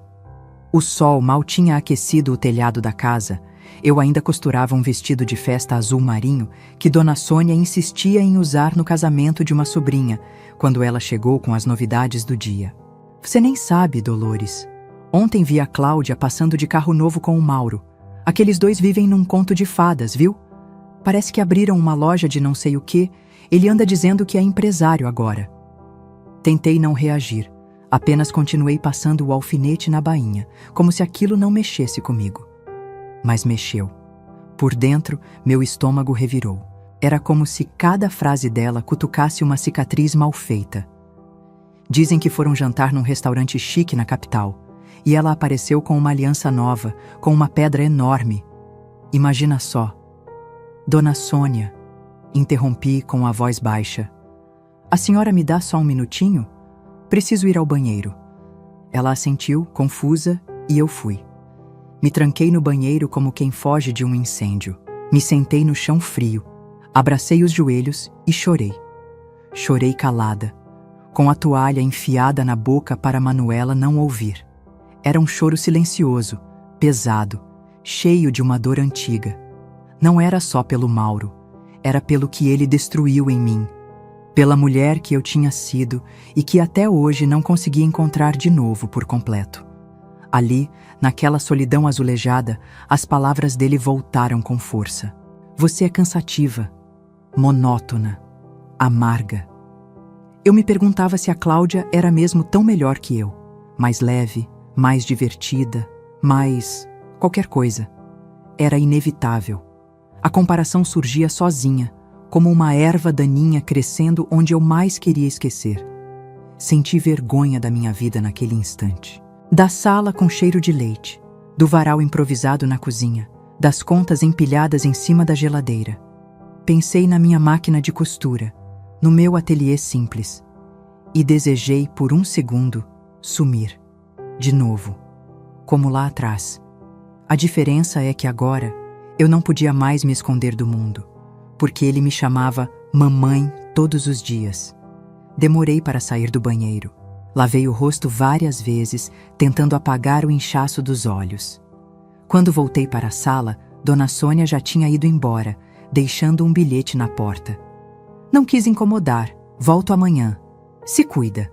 O sol mal tinha aquecido o telhado da casa. Eu ainda costurava um vestido de festa azul marinho que Dona Sônia insistia em usar no casamento de uma sobrinha, quando ela chegou com as novidades do dia. Você nem sabe, Dolores. Ontem vi a Cláudia passando de carro novo com o Mauro. Aqueles dois vivem num conto de fadas, viu? Parece que abriram uma loja de não sei o quê. Ele anda dizendo que é empresário agora. Tentei não reagir. Apenas continuei passando o alfinete na bainha, como se aquilo não mexesse comigo. Mas mexeu. Por dentro, meu estômago revirou. Era como se cada frase dela cutucasse uma cicatriz mal feita. Dizem que foram jantar num restaurante chique na capital, e ela apareceu com uma aliança nova, com uma pedra enorme. Imagina só. Dona Sônia, interrompi com a voz baixa. A senhora me dá só um minutinho? Preciso ir ao banheiro. Ela assentiu, confusa, e eu fui. Me tranquei no banheiro como quem foge de um incêndio. Me sentei no chão frio, abracei os joelhos e chorei. Chorei calada, com a toalha enfiada na boca para Manuela não ouvir. Era um choro silencioso, pesado, cheio de uma dor antiga. Não era só pelo Mauro, era pelo que ele destruiu em mim, pela mulher que eu tinha sido e que até hoje não consegui encontrar de novo por completo. Ali, naquela solidão azulejada, as palavras dele voltaram com força. Você é cansativa, monótona, amarga. Eu me perguntava se a Cláudia era mesmo tão melhor que eu, mais leve, mais divertida, mais qualquer coisa. Era inevitável. A comparação surgia sozinha, como uma erva daninha crescendo onde eu mais queria esquecer. Senti vergonha da minha vida naquele instante. Da sala com cheiro de leite, do varal improvisado na cozinha, das contas empilhadas em cima da geladeira. Pensei na minha máquina de costura, no meu ateliê simples, e desejei por um segundo sumir. De novo, como lá atrás. A diferença é que agora eu não podia mais me esconder do mundo, porque ele me chamava mamãe todos os dias. Demorei para sair do banheiro. Lavei o rosto várias vezes, tentando apagar o inchaço dos olhos. Quando voltei para a sala, Dona Sônia já tinha ido embora, deixando um bilhete na porta. Não quis incomodar, volto amanhã. Se cuida.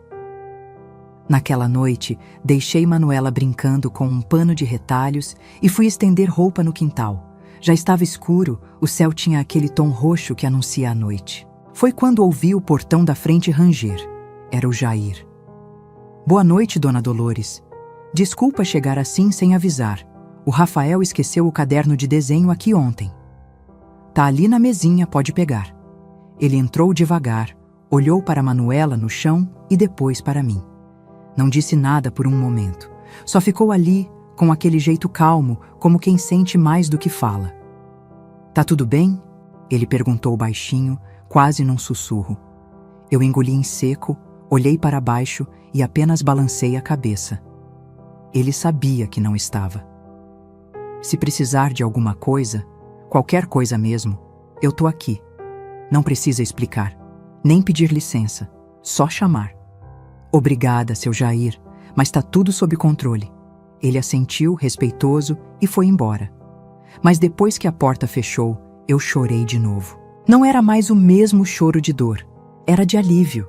Naquela noite, deixei Manuela brincando com um pano de retalhos e fui estender roupa no quintal. Já estava escuro, o céu tinha aquele tom roxo que anuncia a noite. Foi quando ouvi o portão da frente ranger. Era o Jair. Boa noite, Dona Dolores. Desculpa chegar assim sem avisar. O Rafael esqueceu o caderno de desenho aqui ontem. Tá ali na mesinha, pode pegar. Ele entrou devagar, Olhou para Manuela no chão e depois para mim. Não disse nada por um momento. Só ficou ali, com aquele jeito calmo, como quem sente mais do que fala. Tá tudo bem? Ele perguntou baixinho, quase num sussurro. Eu engoli em seco, olhei para baixo e apenas balancei a cabeça. Ele sabia que não estava. Se precisar de alguma coisa, qualquer coisa mesmo, eu tô aqui. Não precisa explicar, nem pedir licença, só chamar. Obrigada, seu Jair, mas tá tudo sob controle. Ele assentiu, respeitoso, e foi embora. Mas depois que a porta fechou, eu chorei de novo. Não era mais o mesmo choro de dor, era de alívio.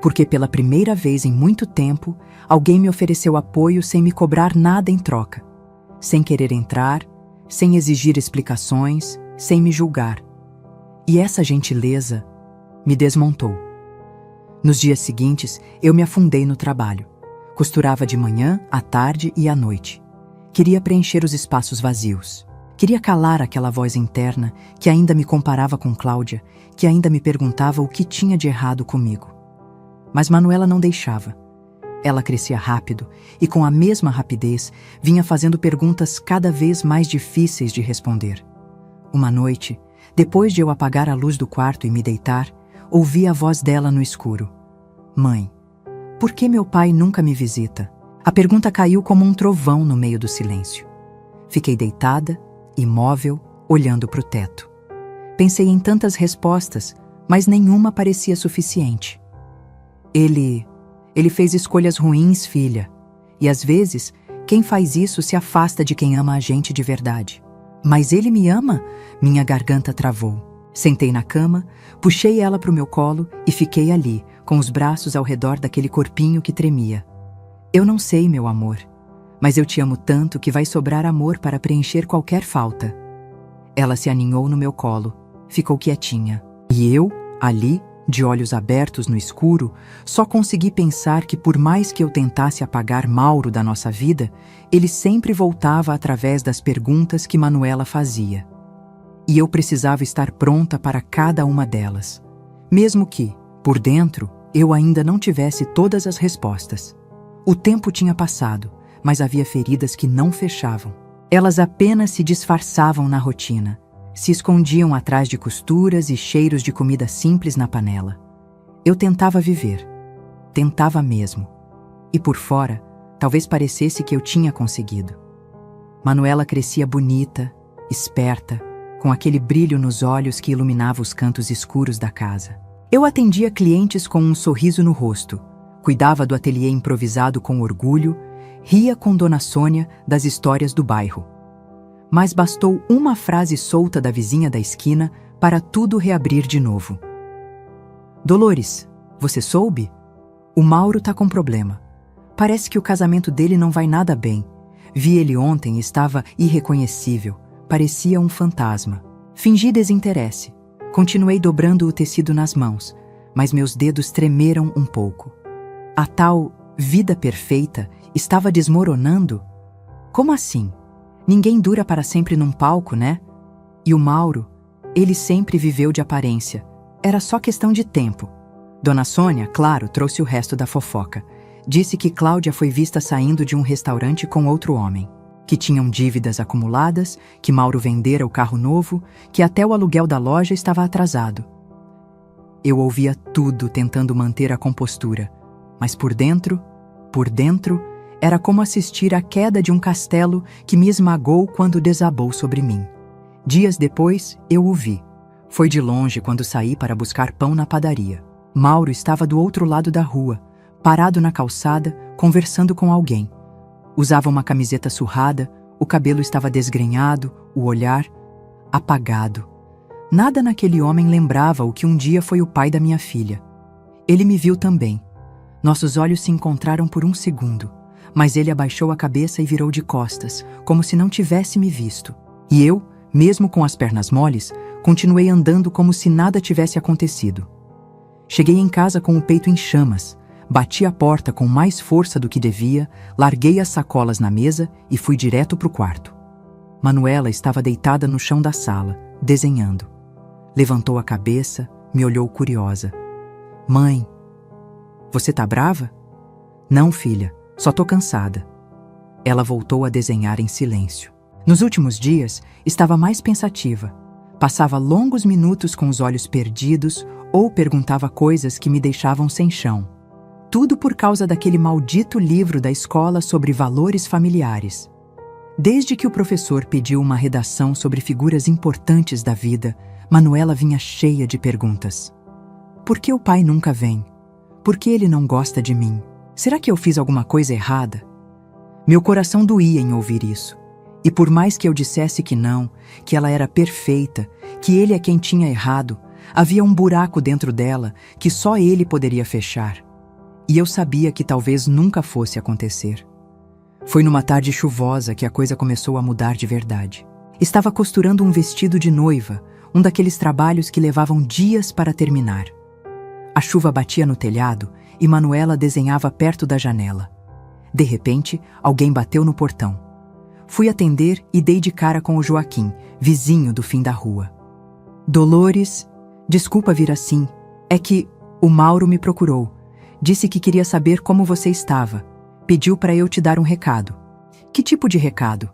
Porque pela primeira vez em muito tempo, alguém me ofereceu apoio sem me cobrar nada em troca. Sem querer entrar, sem exigir explicações, sem me julgar. E essa gentileza me desmontou. Nos dias seguintes, eu me afundei no trabalho. Costurava de manhã, à tarde e à noite. Queria preencher os espaços vazios. Queria calar aquela voz interna que ainda me comparava com Cláudia, que ainda me perguntava o que tinha de errado comigo. Mas Manuela não deixava. Ela crescia rápido e, com a mesma rapidez, vinha fazendo perguntas cada vez mais difíceis de responder. Uma noite, depois de eu apagar a luz do quarto e me deitar, ouvi a voz dela no escuro. Mãe, por que meu pai nunca me visita? A pergunta caiu como um trovão no meio do silêncio. Fiquei deitada, imóvel, olhando para o teto. Pensei em tantas respostas, mas nenhuma parecia suficiente. Ele fez escolhas ruins, filha. E às vezes, quem faz isso se afasta de quem ama a gente de verdade. Mas ele me ama? Minha garganta travou. Sentei na cama, puxei ela para o meu colo e fiquei ali, com os braços ao redor daquele corpinho que tremia. Eu não sei, meu amor, mas eu te amo tanto que vai sobrar amor para preencher qualquer falta. Ela se aninhou no meu colo, ficou quietinha. E eu, ali, de olhos abertos no escuro, só consegui pensar que por mais que eu tentasse apagar Mauro da nossa vida, ele sempre voltava através das perguntas que Manuela fazia. E eu precisava estar pronta para cada uma delas. Mesmo que, por dentro, eu ainda não tivesse todas as respostas. O tempo tinha passado, mas havia feridas que não fechavam. Elas apenas se disfarçavam na rotina. Se escondiam atrás de costuras e cheiros de comida simples na panela. Eu tentava viver. Tentava mesmo. E por fora, talvez parecesse que eu tinha conseguido. Manuela crescia bonita, esperta, com aquele brilho nos olhos que iluminava os cantos escuros da casa. Eu atendia clientes com um sorriso no rosto, cuidava do ateliê improvisado com orgulho, ria com Dona Sônia das histórias do bairro. Mas bastou uma frase solta da vizinha da esquina para tudo reabrir de novo. Dolores, você soube? O Mauro tá com problema. Parece que o casamento dele não vai nada bem. Vi ele ontem e estava irreconhecível. Parecia um fantasma. Fingi desinteresse. Continuei dobrando o tecido nas mãos, mas meus dedos tremeram um pouco. A tal vida perfeita estava desmoronando? Como assim? Ninguém dura para sempre num palco, né? E o Mauro, ele sempre viveu de aparência. Era só questão de tempo. Dona Sônia, claro, trouxe o resto da fofoca. Disse que Cláudia foi vista saindo de um restaurante com outro homem. Que tinham dívidas acumuladas, que Mauro vendera o carro novo, que até o aluguel da loja estava atrasado. Eu ouvia tudo tentando manter a compostura, mas por dentro, era como assistir à queda de um castelo que me esmagou quando desabou sobre mim. Dias depois, eu o vi. Foi de longe quando saí para buscar pão na padaria. Mauro estava do outro lado da rua, parado na calçada, conversando com alguém. Usava uma camiseta surrada, o cabelo estava desgrenhado, o olhar apagado. Nada naquele homem lembrava o que um dia foi o pai da minha filha. Ele me viu também. Nossos olhos se encontraram por um segundo, mas ele abaixou a cabeça e virou de costas, como se não tivesse me visto. E eu, mesmo com as pernas moles, continuei andando como se nada tivesse acontecido. Cheguei em casa com o peito em chamas, bati a porta com mais força do que devia, larguei as sacolas na mesa e fui direto para o quarto. Manuela estava deitada no chão da sala, desenhando. Levantou a cabeça, me olhou curiosa. Mãe, você tá brava? Não, filha, só tô cansada. Ela voltou a desenhar em silêncio. Nos últimos dias, estava mais pensativa. Passava longos minutos com os olhos perdidos ou perguntava coisas que me deixavam sem chão. Tudo por causa daquele maldito livro da escola sobre valores familiares. Desde que o professor pediu uma redação sobre figuras importantes da vida, Manuela vinha cheia de perguntas. Por que o pai nunca vem? Por que ele não gosta de mim? Será que eu fiz alguma coisa errada? Meu coração doía em ouvir isso. E por mais que eu dissesse que não, que ela era perfeita, que ele é quem tinha errado, havia um buraco dentro dela que só ele poderia fechar. E eu sabia que talvez nunca fosse acontecer. Foi numa tarde chuvosa que a coisa começou a mudar de verdade. Estava costurando um vestido de noiva, um daqueles trabalhos que levavam dias para terminar. A chuva batia no telhado e Manuela desenhava perto da janela. De repente, alguém bateu no portão. Fui atender e dei de cara com o Joaquim, vizinho do fim da rua. Dolores, desculpa vir assim. É que o Mauro me procurou. Disse que queria saber como você estava. Pediu para eu te dar um recado. Que tipo de recado?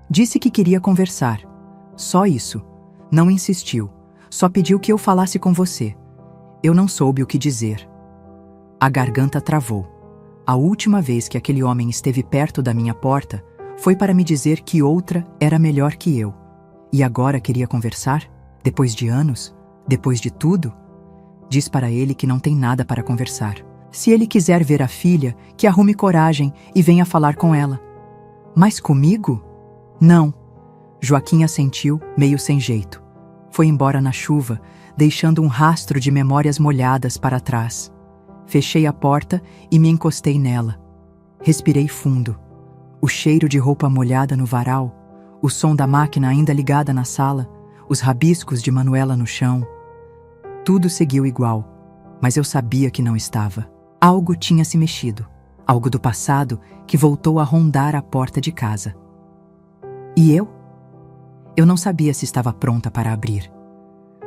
Disse que queria conversar. Só isso. Não insistiu. Só pediu que eu falasse com você. Eu não soube o que dizer. A garganta travou. A última vez que aquele homem esteve perto da minha porta foi para me dizer que outra era melhor que eu. E agora queria conversar? Depois de anos? Depois de tudo? Diz para ele que não tem nada para conversar. Se ele quiser ver a filha, que arrume coragem e venha falar com ela. Mas comigo? Não. Joaquim assentiu, meio sem jeito. Foi embora na chuva, deixando um rastro de memórias molhadas para trás. Fechei a porta e me encostei nela. Respirei fundo. O cheiro de roupa molhada no varal, o som da máquina ainda ligada na sala, os rabiscos de Manuela no chão. Tudo seguiu igual, mas eu sabia que não estava. Algo tinha se mexido, algo do passado que voltou a rondar a porta de casa. E eu? Eu não sabia se estava pronta para abrir.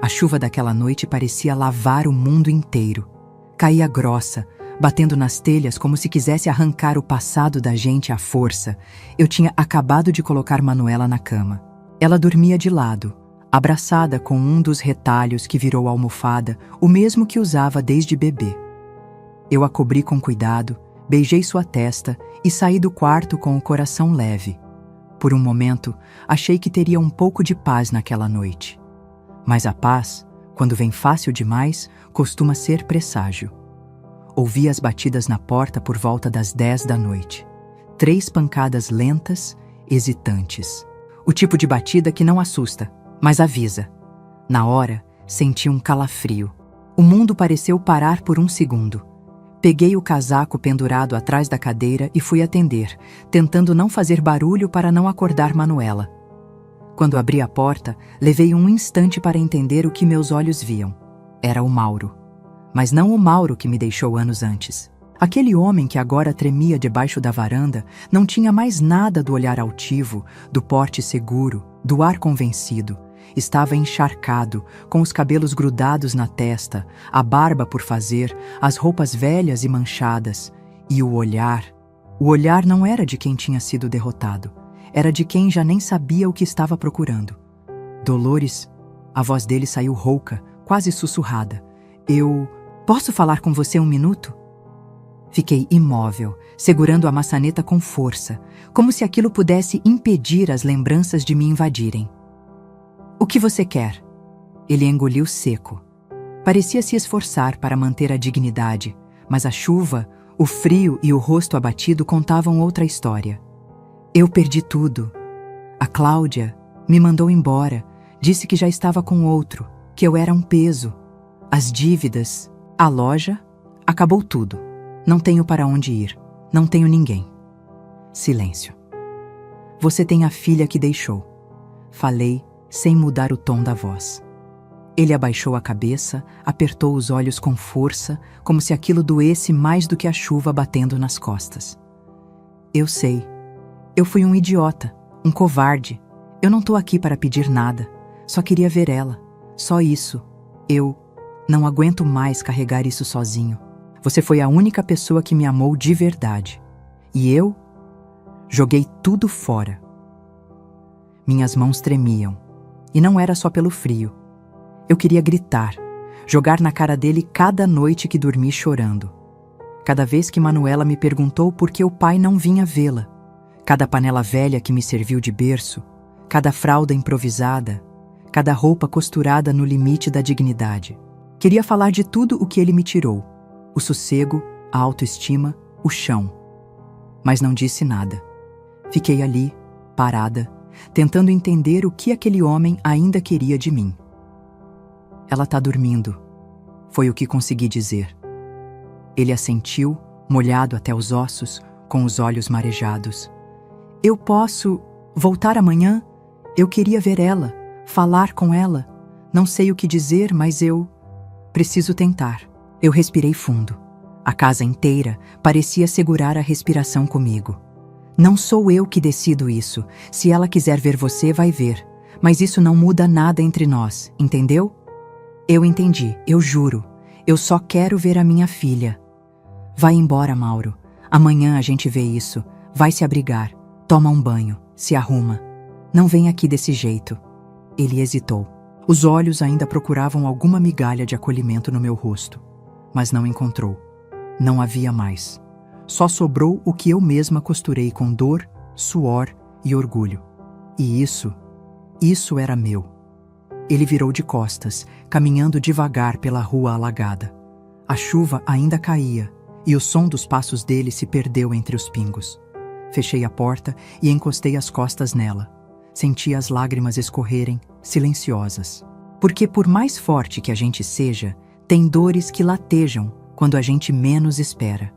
A chuva daquela noite parecia lavar o mundo inteiro. Caía grossa, batendo nas telhas como se quisesse arrancar o passado da gente à força. Eu tinha acabado de colocar Manuela na cama. Ela dormia de lado, abraçada com um dos retalhos que virou almofada, o mesmo que usava desde bebê. Eu a cobri com cuidado, beijei sua testa e saí do quarto com o coração leve. Por um momento, achei que teria um pouco de paz naquela noite. Mas a paz, quando vem fácil demais, costuma ser presságio. Ouvi as batidas na porta por volta das 10 da noite. 3 pancadas lentas, hesitantes. O tipo de batida que não assusta, mas avisa. Na hora, senti um calafrio. O mundo pareceu parar por um segundo. Peguei o casaco pendurado atrás da cadeira e fui atender, tentando não fazer barulho para não acordar Manuela. Quando abri a porta, levei um instante para entender o que meus olhos viam. Era o Mauro. Mas não o Mauro que me deixou anos antes. Aquele homem que agora tremia debaixo da varanda não tinha mais nada do olhar altivo, do porte seguro, do ar convencido. Estava encharcado, com os cabelos grudados na testa, a barba por fazer, as roupas velhas e manchadas. E o olhar não era de quem tinha sido derrotado. Era de quem já nem sabia o que estava procurando. Dolores, a voz dele saiu rouca, quase sussurrada. Posso falar com você um minuto? Fiquei imóvel, segurando a maçaneta com força, como se aquilo pudesse impedir as lembranças de me invadirem. O que você quer? Ele engoliu seco. Parecia se esforçar para manter a dignidade, mas a chuva, o frio e o rosto abatido contavam outra história. Eu perdi tudo. A Cláudia me mandou embora, disse que já estava com outro, que eu era um peso. As dívidas, a loja, acabou tudo. Não tenho para onde ir, não tenho ninguém. Silêncio. Você tem a filha que deixou. Falei, sem mudar o tom da voz. Ele abaixou a cabeça, apertou os olhos com força, como se aquilo doesse mais do que a chuva batendo nas costas. Eu sei. Eu fui um idiota, um covarde. Eu não tô aqui para pedir nada. Só queria ver ela. Só isso. Não aguento mais carregar isso sozinho. Você foi a única pessoa que me amou de verdade. E eu joguei tudo fora. Minhas mãos tremiam. E não era só pelo frio. Eu queria gritar, jogar na cara dele cada noite que dormi chorando. Cada vez que Manuela me perguntou por que o pai não vinha vê-la. Cada panela velha que me serviu de berço. Cada fralda improvisada. Cada roupa costurada no limite da dignidade. Queria falar de tudo o que ele me tirou. O sossego, a autoestima, o chão. Mas não disse nada. Fiquei ali, parada, tentando entender o que aquele homem ainda queria de mim. Ela tá dormindo, foi o que consegui dizer. Ele assentiu, molhado até os ossos, com os olhos marejados. Eu posso voltar amanhã? Eu queria ver ela, falar com ela. Não sei o que dizer, mas eu preciso tentar. Eu respirei fundo. A casa inteira parecia segurar a respiração comigo. Não sou eu que decido isso. Se ela quiser ver você, vai ver. Mas isso não muda nada entre nós, entendeu? Eu entendi, eu juro. Eu só quero ver a minha filha. Vai embora, Mauro. Amanhã a gente vê isso. Vai se abrigar. Toma um banho. Se arruma. Não vem aqui desse jeito. Ele hesitou. Os olhos ainda procuravam alguma migalha de acolhimento no meu rosto. Mas não encontrou. Não havia mais. Só sobrou o que eu mesma costurei com dor, suor e orgulho. E isso era meu. Ele virou de costas, caminhando devagar pela rua alagada. A chuva ainda caía, e o som dos passos dele se perdeu entre os pingos. Fechei a porta e encostei as costas nela. Senti as lágrimas escorrerem, silenciosas. Porque por mais forte que a gente seja, tem dores que latejam quando a gente menos espera.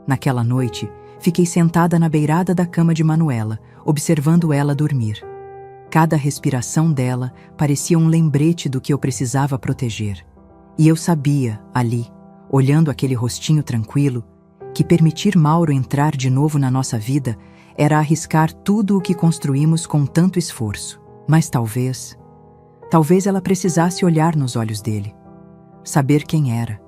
Naquela noite, fiquei sentada na beirada da cama de Manuela, observando ela dormir. Cada respiração dela parecia um lembrete do que eu precisava proteger. E eu sabia, ali, olhando aquele rostinho tranquilo, que permitir Mauro entrar de novo na nossa vida era arriscar tudo o que construímos com tanto esforço. Mas talvez ela precisasse olhar nos olhos dele, saber quem era,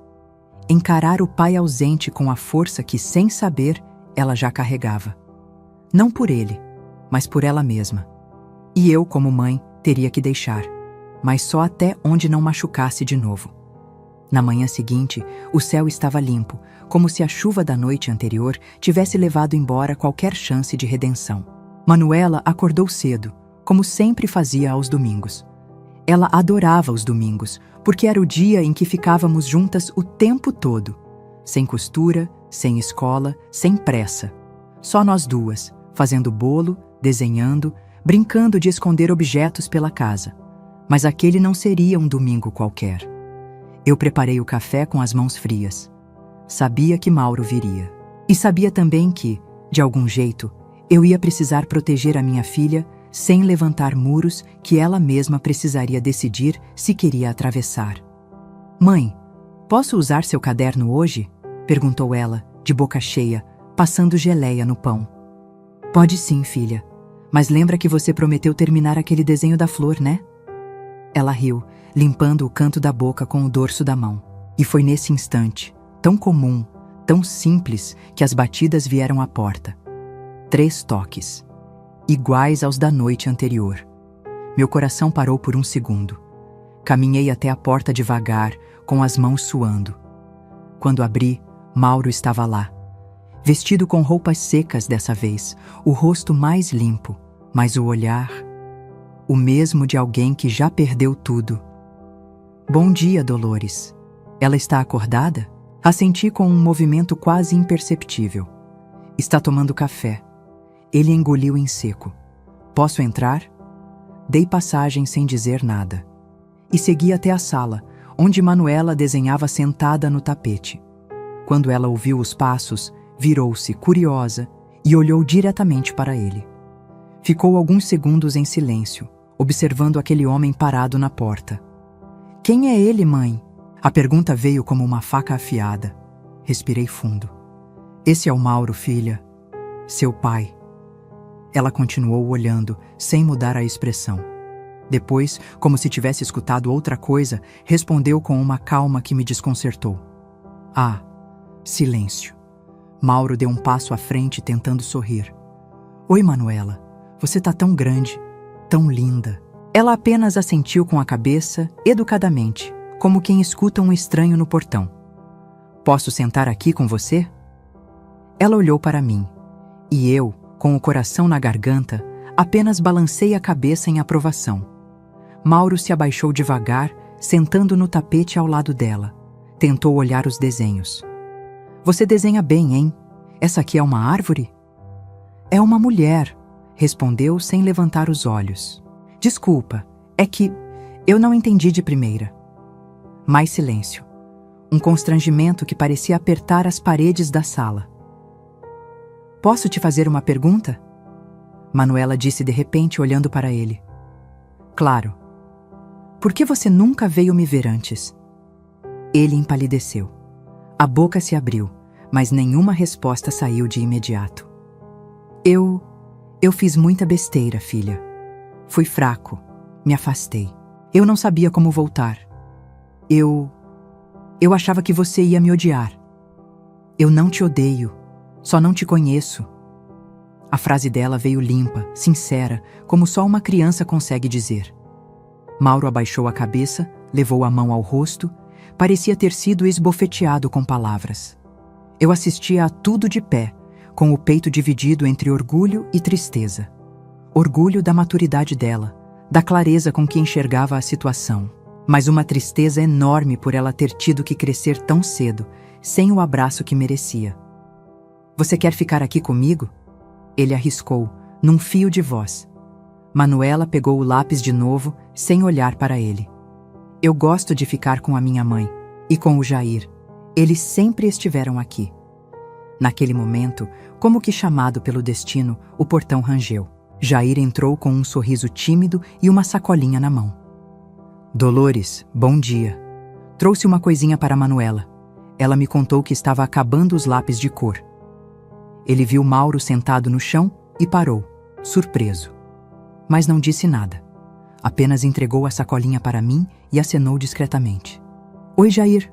encarar o pai ausente com a força que, sem saber, ela já carregava. Não por ele, mas por ela mesma. E eu, como mãe, teria que deixar, mas só até onde não machucasse de novo. Na manhã seguinte, o céu estava limpo, como se a chuva da noite anterior tivesse levado embora qualquer chance de redenção. Manuela acordou cedo, como sempre fazia aos domingos. Ela adorava os domingos, porque era o dia em que ficávamos juntas o tempo todo. Sem costura, sem escola, sem pressa. Só nós duas, fazendo bolo, desenhando, brincando de esconder objetos pela casa. Mas aquele não seria um domingo qualquer. Eu preparei o café com as mãos frias. Sabia que Mauro viria. E sabia também que, de algum jeito, eu ia precisar proteger a minha filha sem levantar muros que ela mesma precisaria decidir se queria atravessar. Mãe, posso usar seu caderno hoje? Perguntou ela, de boca cheia, passando geleia no pão. Pode sim, filha. Mas lembra que você prometeu terminar aquele desenho da flor, né? Ela riu, limpando o canto da boca com o dorso da mão. E foi nesse instante, tão comum, tão simples, que as batidas vieram à porta. 3 toques, iguais aos da noite anterior. Meu coração parou por um segundo. Caminhei até a porta devagar, com as mãos suando. Quando abri, Mauro estava lá. Vestido com roupas secas dessa vez, o rosto mais limpo, mas o olhar, o mesmo de alguém que já perdeu tudo. Bom dia, Dolores. Ela está acordada? Assenti com um movimento quase imperceptível. Está tomando café. Ele engoliu em seco. Posso entrar? Dei passagem sem dizer nada. E segui até a sala, onde Manuela desenhava sentada no tapete. Quando ela ouviu os passos, virou-se curiosa e olhou diretamente para ele. Ficou alguns segundos em silêncio, observando aquele homem parado na porta. Quem é ele, mãe? A pergunta veio como uma faca afiada. Respirei fundo. Esse é o Mauro, filha. Seu pai. Ela continuou olhando, sem mudar a expressão. Depois, como se tivesse escutado outra coisa, respondeu com uma calma que me desconcertou. Ah, silêncio. Mauro deu um passo à frente tentando sorrir. Oi, Manuela. Você tá tão grande, tão linda. Ela apenas assentiu com a cabeça, educadamente, como quem escuta um estranho no portão. Posso sentar aqui com você? Ela olhou para mim, e eu, com o coração na garganta, apenas balancei a cabeça em aprovação. Mauro se abaixou devagar, sentando no tapete ao lado dela. Tentou olhar os desenhos. Você desenha bem, hein? Essa aqui é uma árvore? É uma mulher, respondeu sem levantar os olhos. Desculpa, é que eu não entendi de primeira. Mais silêncio. Um constrangimento que parecia apertar as paredes da sala. Posso te fazer uma pergunta? Manuela disse de repente, olhando para ele. Claro. Por que você nunca veio me ver antes? Ele empalideceu. A boca se abriu, mas nenhuma resposta saiu de imediato. Eu fiz muita besteira, filha. Fui fraco, me afastei. Eu não sabia como voltar. Eu achava que você ia me odiar. Eu não te odeio, só não te conheço. A frase dela veio limpa, sincera, como só uma criança consegue dizer. Mauro abaixou a cabeça, levou a mão ao rosto, parecia ter sido esbofeteado com palavras. Eu assistia a tudo de pé, com o peito dividido entre orgulho e tristeza. Orgulho da maturidade dela, da clareza com que enxergava a situação, mas uma tristeza enorme por ela ter tido que crescer tão cedo, sem o abraço que merecia. Você quer ficar aqui comigo? Ele arriscou, num fio de voz. Manuela pegou o lápis de novo, sem olhar para ele. Eu gosto de ficar com a minha mãe e com o Jair. Eles sempre estiveram aqui. Naquele momento, como que chamado pelo destino, o portão rangeu. Jair entrou com um sorriso tímido e uma sacolinha na mão. Dolores, bom dia. Trouxe uma coisinha para Manuela. Ela me contou que estava acabando os lápis de cor. Ele viu Mauro sentado no chão e parou, surpreso. Mas não disse nada. Apenas entregou a sacolinha para mim e acenou discretamente. Oi, Jair,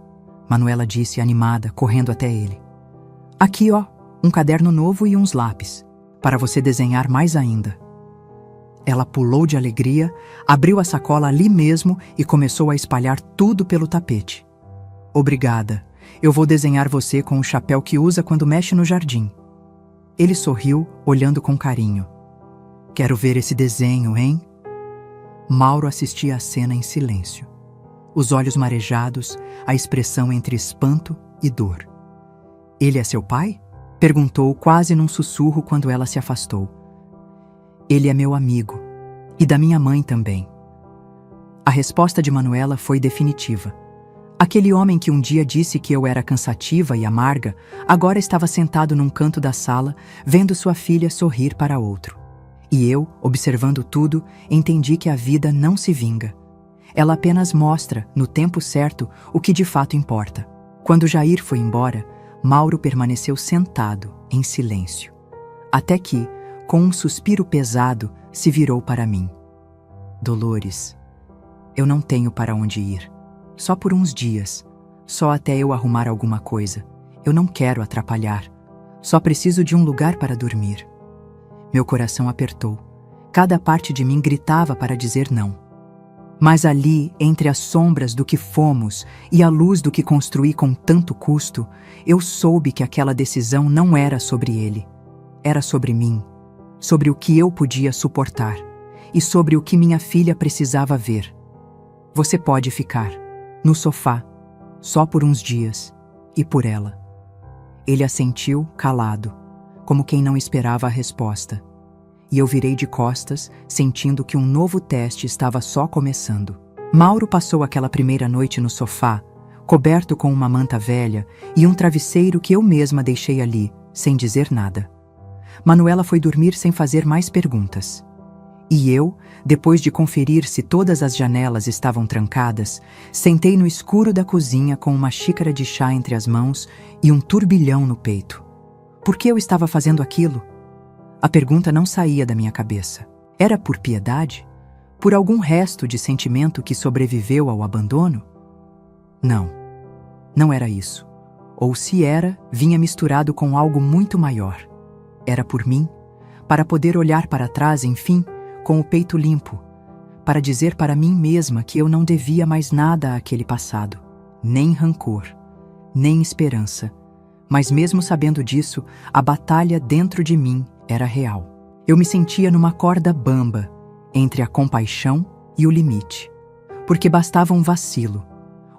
Manuela disse animada, correndo até ele. Aqui, ó, um caderno novo e uns lápis, para você desenhar mais ainda. Ela pulou de alegria, abriu a sacola ali mesmo e começou a espalhar tudo pelo tapete. Obrigada, eu vou desenhar você com o chapéu que usa quando mexe no jardim. Ele sorriu, olhando com carinho. Quero ver esse desenho, hein? Mauro assistia à cena em silêncio. Os olhos marejados, a expressão entre espanto e dor. Ele é seu pai? Perguntou quase num sussurro quando ela se afastou. Ele é meu amigo. E da minha mãe também. A resposta de Manuela foi definitiva. Aquele homem que um dia disse que eu era cansativa e amarga, agora estava sentado num canto da sala, vendo sua filha sorrir para outro. E eu, observando tudo, entendi que a vida não se vinga. Ela apenas mostra, no tempo certo, o que de fato importa. Quando Jair foi embora, Mauro permaneceu sentado, em silêncio. Até que, com um suspiro pesado, se virou para mim. Dolores, eu não tenho para onde ir. Só por uns dias. Só até eu arrumar alguma coisa. Eu não quero atrapalhar. Só preciso de um lugar para dormir. Meu coração apertou. Cada parte de mim gritava para dizer não. Mas ali, entre as sombras do que fomos e a luz do que construí com tanto custo, eu soube que aquela decisão não era sobre ele. Era sobre mim, sobre o que eu podia suportar e sobre o que minha filha precisava ver. Você pode ficar, no sofá, só por uns dias, e por ela. Ele assentiu, calado, como quem não esperava a resposta. E eu virei de costas, sentindo que um novo teste estava só começando. Mauro passou aquela primeira noite no sofá, coberto com uma manta velha e um travesseiro que eu mesma deixei ali, sem dizer nada. Manuela foi dormir sem fazer mais perguntas. E eu, depois de conferir se todas as janelas estavam trancadas, sentei no escuro da cozinha com uma xícara de chá entre as mãos e um turbilhão no peito. Por que eu estava fazendo aquilo? A pergunta não saía da minha cabeça. Era por piedade? Por algum resto de sentimento que sobreviveu ao abandono? Não, não era isso. Ou se era, vinha misturado com algo muito maior. Era por mim, para poder olhar para trás, enfim, com o peito limpo, para dizer para mim mesma que eu não devia mais nada àquele passado, nem rancor, nem esperança. Mas mesmo sabendo disso, a batalha dentro de mim era real. Eu me sentia numa corda bamba, entre a compaixão e o limite, porque bastava um vacilo,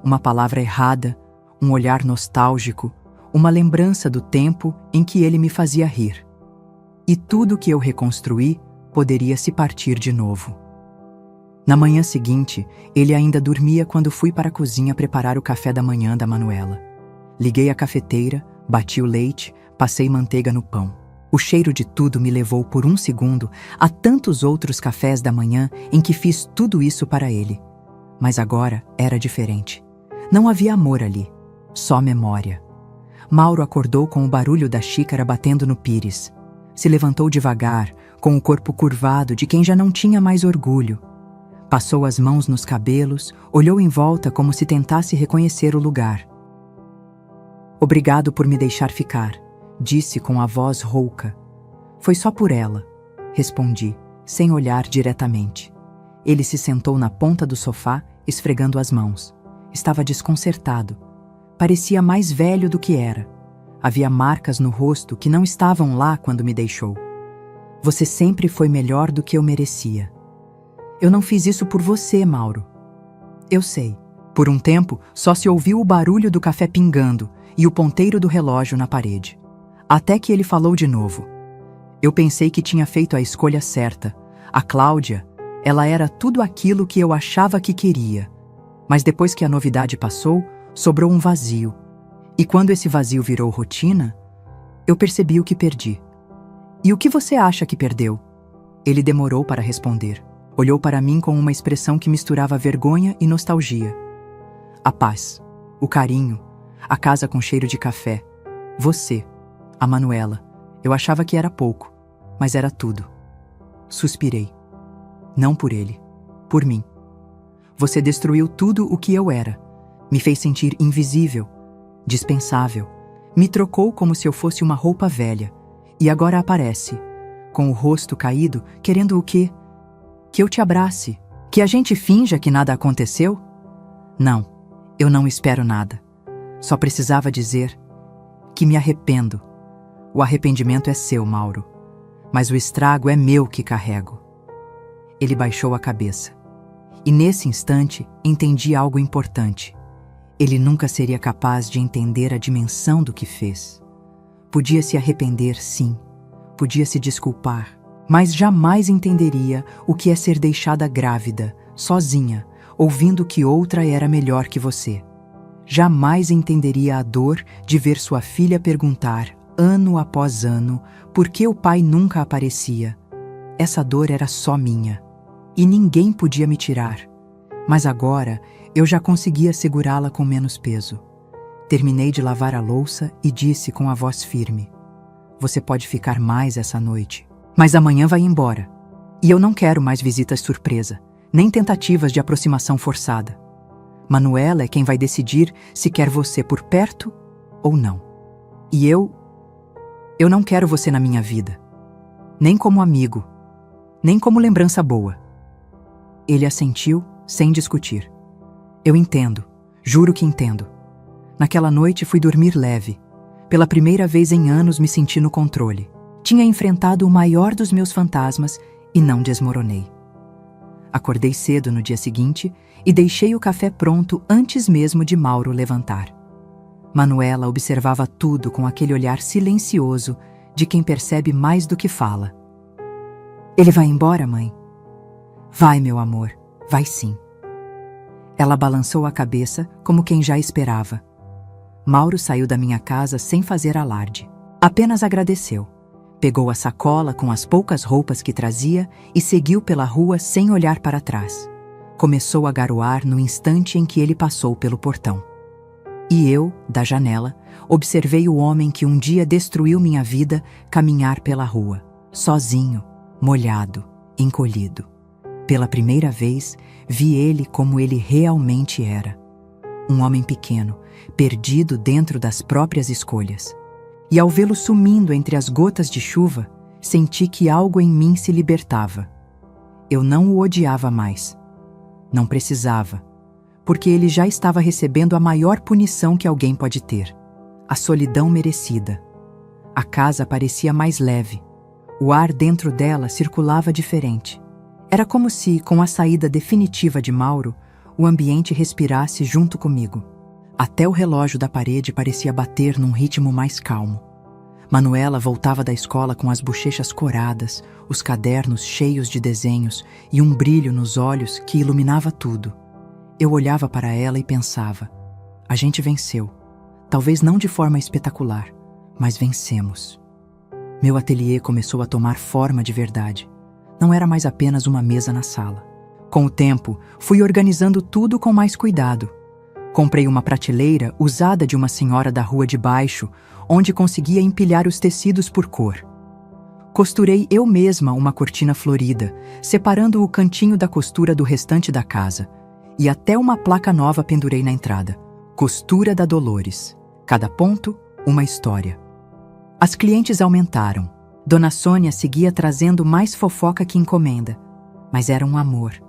uma palavra errada, um olhar nostálgico, uma lembrança do tempo em que ele me fazia rir. E tudo que eu reconstruí poderia se partir de novo. Na manhã seguinte, ele ainda dormia quando fui para a cozinha preparar o café da manhã da Manuela. Liguei a cafeteira, bati o leite, passei manteiga no pão. O cheiro de tudo me levou por um segundo a tantos outros cafés da manhã em que fiz tudo isso para ele. Mas agora era diferente. Não havia amor ali, só memória. Mauro acordou com o barulho da xícara batendo no pires. Se levantou devagar, com o corpo curvado de quem já não tinha mais orgulho. Passou as mãos nos cabelos, olhou em volta como se tentasse reconhecer o lugar. Obrigado por me deixar ficar, disse com a voz rouca. Foi só por ela, respondi, sem olhar diretamente. Ele se sentou na ponta do sofá, esfregando as mãos. Estava desconcertado. Parecia mais velho do que era. Havia marcas no rosto que não estavam lá quando me deixou. Você sempre foi melhor do que eu merecia. Eu não fiz isso por você, Mauro. Eu sei. Por um tempo, só se ouviu o barulho do café pingando e o ponteiro do relógio na parede. Até que ele falou de novo. Eu pensei que tinha feito a escolha certa. A Cláudia, ela era tudo aquilo que eu achava que queria. Mas depois que a novidade passou, sobrou um vazio. E quando esse vazio virou rotina, eu percebi o que perdi. E o que você acha que perdeu? Ele demorou para responder. Olhou para mim com uma expressão que misturava vergonha e nostalgia. A paz, o carinho, a casa com cheiro de café. Você, a Manuela. Eu achava que era pouco, mas era tudo. Suspirei. Não por ele, por mim. Você destruiu tudo o que eu era. Me fez sentir invisível, dispensável. Me trocou como se eu fosse uma roupa velha. E agora aparece, com o rosto caído, querendo o quê? Que eu te abrace? Que a gente finja que nada aconteceu? Não, eu não espero nada. Só precisava dizer que me arrependo. O arrependimento é seu, Mauro. Mas o estrago é meu que carrego. Ele baixou a cabeça. E nesse instante, entendi algo importante. Ele nunca seria capaz de entender a dimensão do que fez. Podia se arrepender, sim. Podia se desculpar. Mas jamais entenderia o que é ser deixada grávida, sozinha, ouvindo que outra era melhor que você. Jamais entenderia a dor de ver sua filha perguntar, ano após ano, por que o pai nunca aparecia. Essa dor era só minha. E ninguém podia me tirar. Mas agora, eu já conseguia segurá-la com menos peso. Terminei de lavar a louça e disse com a voz firme: Você pode ficar mais essa noite, mas amanhã vai embora. E eu não quero mais visitas surpresa, nem tentativas de aproximação forçada. Manuela é quem vai decidir se quer você por perto ou não. E eu não quero você na minha vida. Nem como amigo, nem como lembrança boa. Ele assentiu, sem discutir. Eu entendo, juro que entendo. Naquela noite fui dormir leve. Pela primeira vez em anos me senti no controle. Tinha enfrentado o maior dos meus fantasmas e não desmoronei. Acordei cedo no dia seguinte e deixei o café pronto antes mesmo de Mauro levantar. Manuela observava tudo com aquele olhar silencioso de quem percebe mais do que fala. Ele vai embora, mãe? Vai, meu amor, vai sim. Ela balançou a cabeça como quem já esperava. Mauro saiu da minha casa sem fazer alarde. Apenas agradeceu. Pegou a sacola com as poucas roupas que trazia e seguiu pela rua sem olhar para trás. Começou a garoar no instante em que ele passou pelo portão. E eu, da janela, observei o homem que um dia destruiu minha vida caminhar pela rua, sozinho, molhado, encolhido. Pela primeira vez, vi ele como ele realmente era. Um homem pequeno, perdido dentro das próprias escolhas. E ao vê-lo sumindo entre as gotas de chuva, senti que algo em mim se libertava. Eu não o odiava mais. Não precisava, porque ele já estava recebendo a maior punição que alguém pode ter: a solidão merecida. A casa parecia mais leve. O ar dentro dela circulava diferente. Era como se, com a saída definitiva de Mauro, o ambiente respirasse junto comigo. Até o relógio da parede parecia bater num ritmo mais calmo. Manuela voltava da escola com as bochechas coradas, os cadernos cheios de desenhos e um brilho nos olhos que iluminava tudo. Eu olhava para ela e pensava: a gente venceu. Talvez não de forma espetacular, mas vencemos. Meu ateliê começou a tomar forma de verdade. Não era mais apenas uma mesa na sala. Com o tempo, fui organizando tudo com mais cuidado. Comprei uma prateleira usada de uma senhora da rua de baixo, onde conseguia empilhar os tecidos por cor. Costurei eu mesma uma cortina florida, separando o cantinho da costura do restante da casa. E até uma placa nova pendurei na entrada: Costura da Dolores. Cada ponto, uma história. As clientes aumentaram. Dona Sônia seguia trazendo mais fofoca que encomenda. Mas era um amor.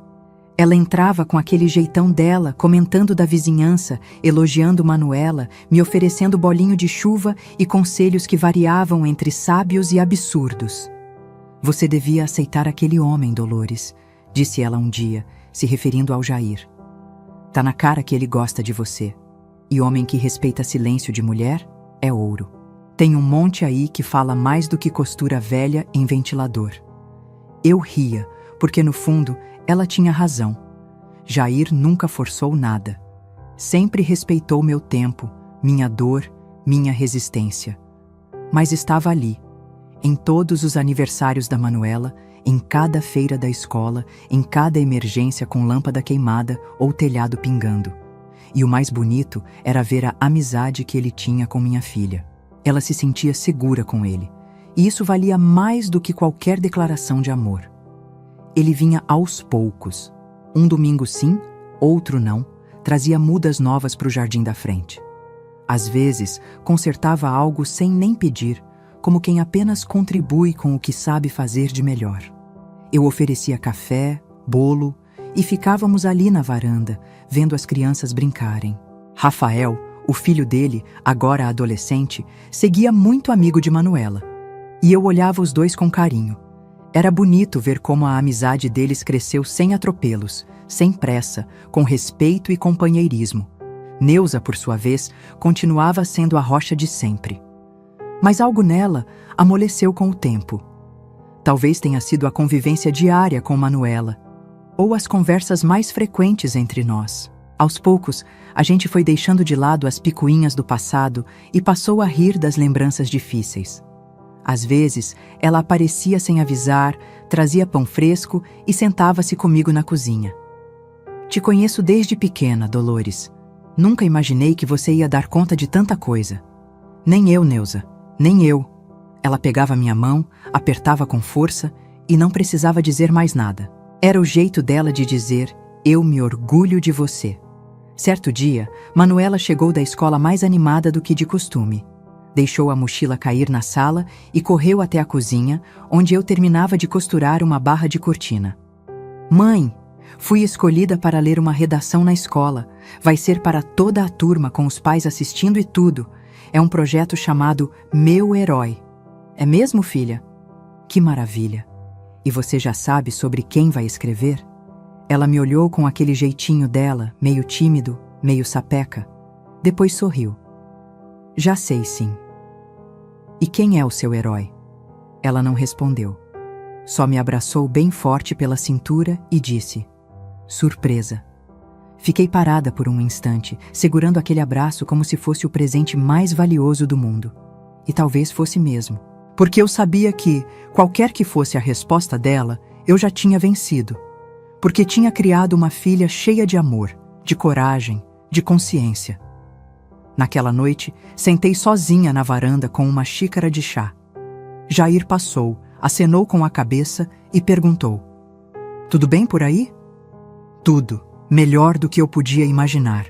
Ela entrava com aquele jeitão dela, comentando da vizinhança, elogiando Manuela, me oferecendo bolinho de chuva e conselhos que variavam entre sábios e absurdos. Você devia aceitar aquele homem, Dolores, disse ela um dia, se referindo ao Jair. Tá na cara que ele gosta de você. E homem que respeita silêncio de mulher é ouro. Tem um monte aí que fala mais do que costura velha em ventilador. Eu ria, porque no fundo ela tinha razão. Jair nunca forçou nada. Sempre respeitou meu tempo, minha dor, minha resistência. Mas estava ali, em todos os aniversários da Manuela, em cada feira da escola, em cada emergência com lâmpada queimada ou telhado pingando. E o mais bonito era ver a amizade que ele tinha com minha filha. Ela se sentia segura com ele, e isso valia mais do que qualquer declaração de amor. Ele vinha aos poucos. Um domingo sim, outro não, trazia mudas novas para o jardim da frente. Às vezes, consertava algo sem nem pedir, como quem apenas contribui com o que sabe fazer de melhor. Eu oferecia café, bolo, e ficávamos ali na varanda, vendo as crianças brincarem. Rafael, o filho dele, agora adolescente, seguia muito amigo de Manuela. E eu olhava os dois com carinho. Era bonito ver como a amizade deles cresceu sem atropelos, sem pressa, com respeito e companheirismo. Neuza, por sua vez, continuava sendo a rocha de sempre. Mas algo nela amoleceu com o tempo. Talvez tenha sido a convivência diária com Manuela, ou as conversas mais frequentes entre nós. Aos poucos, a gente foi deixando de lado as picuinhas do passado e passou a rir das lembranças difíceis. Às vezes, ela aparecia sem avisar, trazia pão fresco e sentava-se comigo na cozinha. Te conheço desde pequena, Dolores. Nunca imaginei que você ia dar conta de tanta coisa. Nem eu, Neuza, nem eu. Ela pegava minha mão, apertava com força e não precisava dizer mais nada. Era o jeito dela de dizer: eu me orgulho de você. Certo dia, Manuela chegou da escola mais animada do que de costume. Deixou a mochila cair na sala e correu até a cozinha, onde eu terminava de costurar uma barra de cortina. Mãe, fui escolhida para ler uma redação na escola. Vai ser para toda a turma, com os pais assistindo e tudo. É um projeto chamado Meu Herói. É mesmo, filha? Que maravilha! E você já sabe sobre quem vai escrever? Ela me olhou com aquele jeitinho dela, meio tímido, meio sapeca. Depois sorriu. Já sei, sim. E quem é o seu herói? Ela não respondeu. Só me abraçou bem forte pela cintura e disse: surpresa. Fiquei parada por um instante, segurando aquele abraço como se fosse o presente mais valioso do mundo. E talvez fosse mesmo. Porque eu sabia que, qualquer que fosse a resposta dela, eu já tinha vencido. Porque tinha criado uma filha cheia de amor, de coragem, de consciência. Naquela noite, sentei sozinha na varanda com uma xícara de chá. Jair passou, acenou com a cabeça e perguntou: Tudo bem por aí? Tudo, melhor do que eu podia imaginar.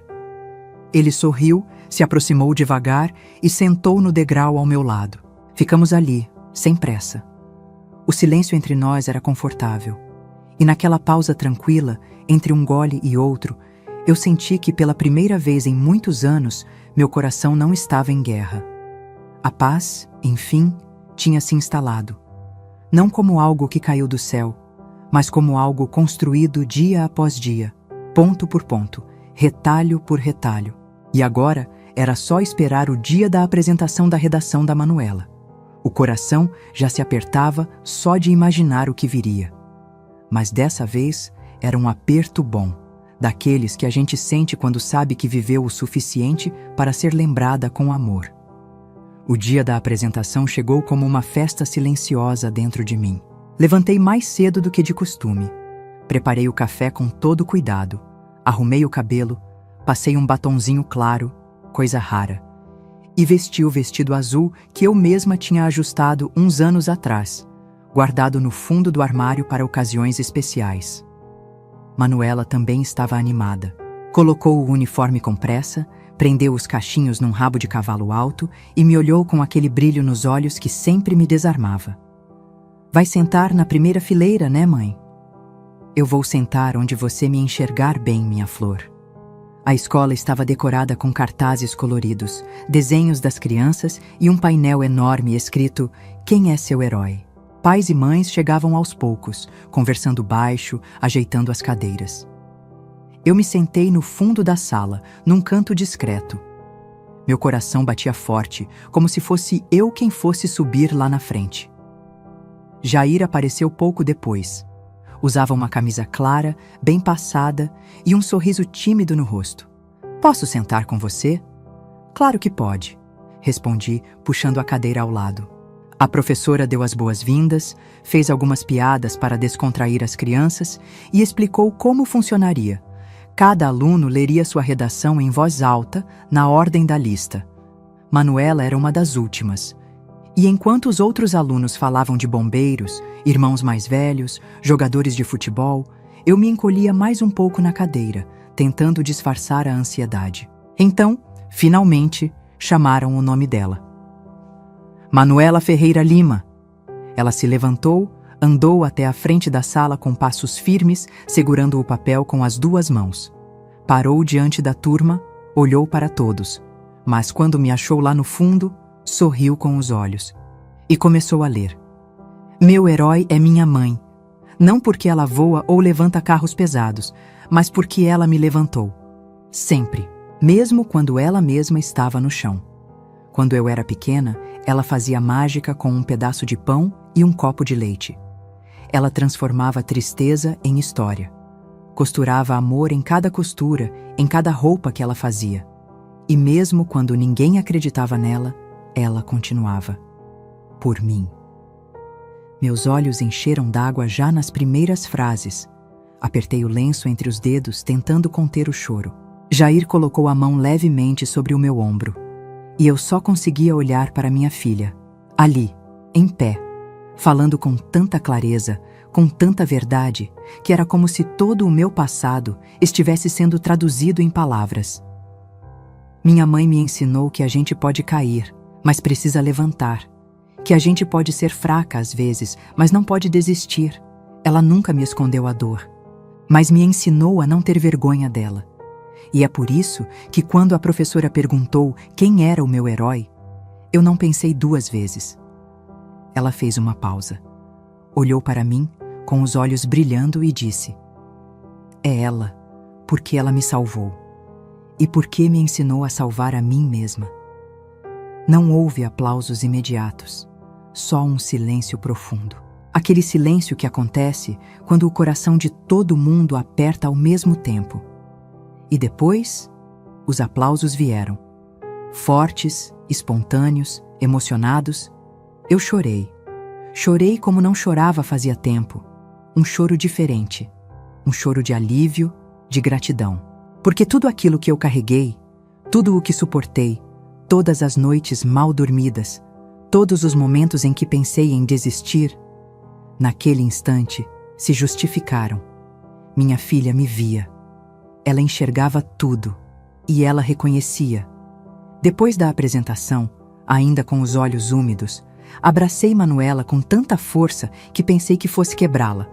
Ele sorriu, se aproximou devagar e sentou no degrau ao meu lado. Ficamos ali, sem pressa. O silêncio entre nós era confortável. E naquela pausa tranquila, entre um gole e outro, eu senti que pela primeira vez em muitos anos, meu coração não estava em guerra. A paz, enfim, tinha se instalado. Não como algo que caiu do céu, mas como algo construído dia após dia, ponto por ponto, retalho por retalho. E agora era só esperar o dia da apresentação da redação da Manuela. O coração já se apertava só de imaginar o que viria. Mas dessa vez era um aperto bom, daqueles que a gente sente quando sabe que viveu o suficiente para ser lembrada com amor. O dia da apresentação chegou como uma festa silenciosa dentro de mim. Levantei mais cedo do que de costume. Preparei o café com todo cuidado. Arrumei o cabelo, passei um batonzinho claro, coisa rara, e vesti o vestido azul que eu mesma tinha ajustado uns anos atrás, guardado no fundo do armário para ocasiões especiais. Manuela também estava animada. Colocou o uniforme com pressa, prendeu os cachinhos num rabo de cavalo alto e me olhou com aquele brilho nos olhos que sempre me desarmava. Vai sentar na primeira fileira, né, mãe? Eu vou sentar onde você me enxergar bem, minha flor. A escola estava decorada com cartazes coloridos, desenhos das crianças e um painel enorme escrito "Quem é seu herói?". Pais e mães chegavam aos poucos, conversando baixo, ajeitando as cadeiras. Eu me sentei no fundo da sala, num canto discreto. Meu coração batia forte, como se fosse eu quem fosse subir lá na frente. Jair apareceu pouco depois. Usava uma camisa clara, bem passada e um sorriso tímido no rosto. "Posso sentar com você?" "Claro que pode", respondi, puxando a cadeira ao lado. A professora deu as boas-vindas, fez algumas piadas para descontrair as crianças e explicou como funcionaria. Cada aluno leria sua redação em voz alta, na ordem da lista. Manuela era uma das últimas. E enquanto os outros alunos falavam de bombeiros, irmãos mais velhos, jogadores de futebol, eu me encolhia mais um pouco na cadeira, tentando disfarçar a ansiedade. Então, finalmente, chamaram o nome dela. Manuela Ferreira Lima. Ela se levantou, andou até a frente da sala com passos firmes, segurando o papel com as duas mãos. Parou diante da turma, olhou para todos, mas quando me achou lá no fundo, sorriu com os olhos e começou a ler. "Meu herói é minha mãe, não porque ela voa ou levanta carros pesados, mas porque ela me levantou. Sempre, mesmo quando ela mesma estava no chão. Quando eu era pequena, ela fazia mágica com um pedaço de pão e um copo de leite. Ela transformava tristeza em história. Costurava amor em cada costura, em cada roupa que ela fazia. E mesmo quando ninguém acreditava nela, ela continuava. Por mim." Meus olhos encheram d'água já nas primeiras frases. Apertei o lenço entre os dedos, tentando conter o choro. Jair colocou a mão levemente sobre o meu ombro. E eu só conseguia olhar para minha filha, ali, em pé, falando com tanta clareza, com tanta verdade, que era como se todo o meu passado estivesse sendo traduzido em palavras. Minha mãe me ensinou que a gente pode cair, mas precisa levantar. Que a gente pode ser fraca às vezes, mas não pode desistir. Ela nunca me escondeu a dor, mas me ensinou a não ter vergonha dela. E é por isso que quando a professora perguntou quem era o meu herói, eu não pensei duas vezes. Ela fez uma pausa, olhou para mim com os olhos brilhando e disse: "É ela, porque ela me salvou. E porque me ensinou a salvar a mim mesma." Não houve aplausos imediatos, só um silêncio profundo. Aquele silêncio que acontece quando o coração de todo mundo aperta ao mesmo tempo. E depois, os aplausos vieram. Fortes, espontâneos, emocionados. Eu chorei. Chorei como não chorava fazia tempo. Um choro diferente. Um choro de alívio, de gratidão. Porque tudo aquilo que eu carreguei, tudo o que suportei, todas as noites mal dormidas, todos os momentos em que pensei em desistir, naquele instante, Se justificaram. Minha filha me via. Ela enxergava tudo e ela reconhecia. Depois da apresentação, ainda com os olhos úmidos, abracei Manuela com tanta força que pensei que fosse quebrá-la.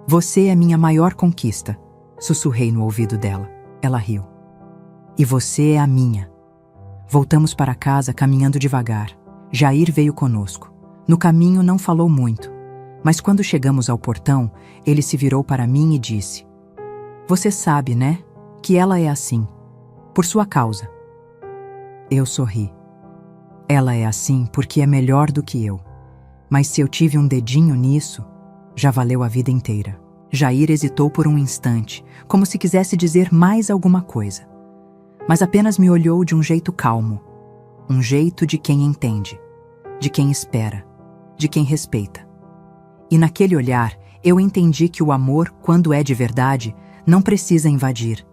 Você é minha maior conquista, sussurrei no ouvido dela. Ela riu. E você é a minha. Voltamos para casa caminhando devagar. Jair veio conosco. No caminho não falou muito, mas quando chegamos ao portão, ele se virou para mim e disse: Você sabe, né, que ela é assim, por sua causa. Eu sorri. Ela é assim porque é melhor do que eu. Mas se eu tive um dedinho nisso, já valeu a vida inteira. Jair hesitou por um instante, como se quisesse dizer mais alguma coisa. Mas apenas me olhou de um jeito calmo. Um jeito de quem entende, de quem espera, de quem respeita. E naquele olhar, eu entendi que o amor, quando é de verdade, não precisa invadir.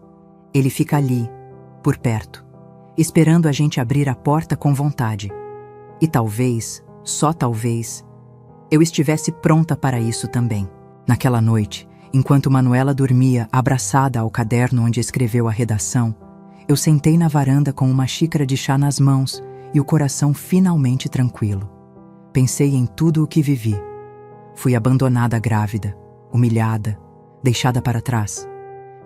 Ele fica ali, por perto, esperando a gente abrir a porta com vontade. E talvez, só talvez, eu estivesse pronta para isso também. Naquela noite, enquanto Manuela dormia abraçada ao caderno onde escreveu a redação, eu sentei na varanda com uma xícara de chá nas mãos e o coração finalmente tranquilo. Pensei em tudo o que vivi. Fui abandonada grávida, humilhada, deixada para trás.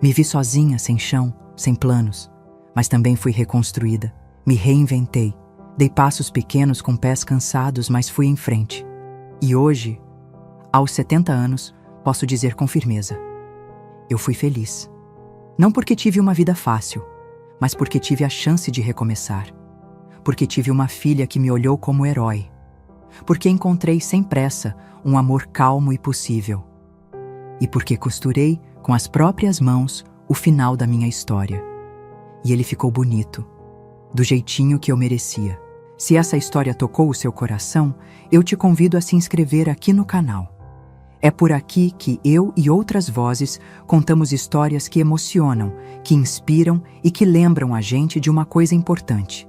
Me vi sozinha, sem chão, sem planos. Mas também fui reconstruída, me reinventei. Dei passos pequenos com pés cansados, mas fui em frente. E hoje, aos 70 anos, posso dizer com firmeza: eu fui feliz. Não porque tive uma vida fácil, mas porque tive a chance de recomeçar. Porque tive uma filha que me olhou como herói. Porque encontrei sem pressa um amor calmo e possível. E porque costurei com as próprias mãos o final da minha história. E ele ficou bonito, do jeitinho que eu merecia. Se essa história tocou o seu coração, eu te convido a se inscrever aqui no canal. É por aqui que eu e outras vozes contamos histórias que emocionam, que inspiram e que lembram a gente de uma coisa importante.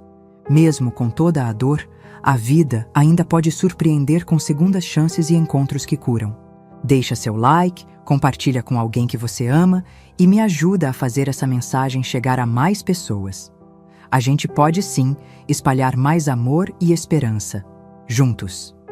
Mesmo com toda a dor, a vida ainda pode surpreender com segundas chances e encontros que curam. Deixa seu like, compartilha com alguém que você ama e me ajuda a fazer essa mensagem chegar a mais pessoas. A gente pode sim espalhar mais amor e esperança, juntos.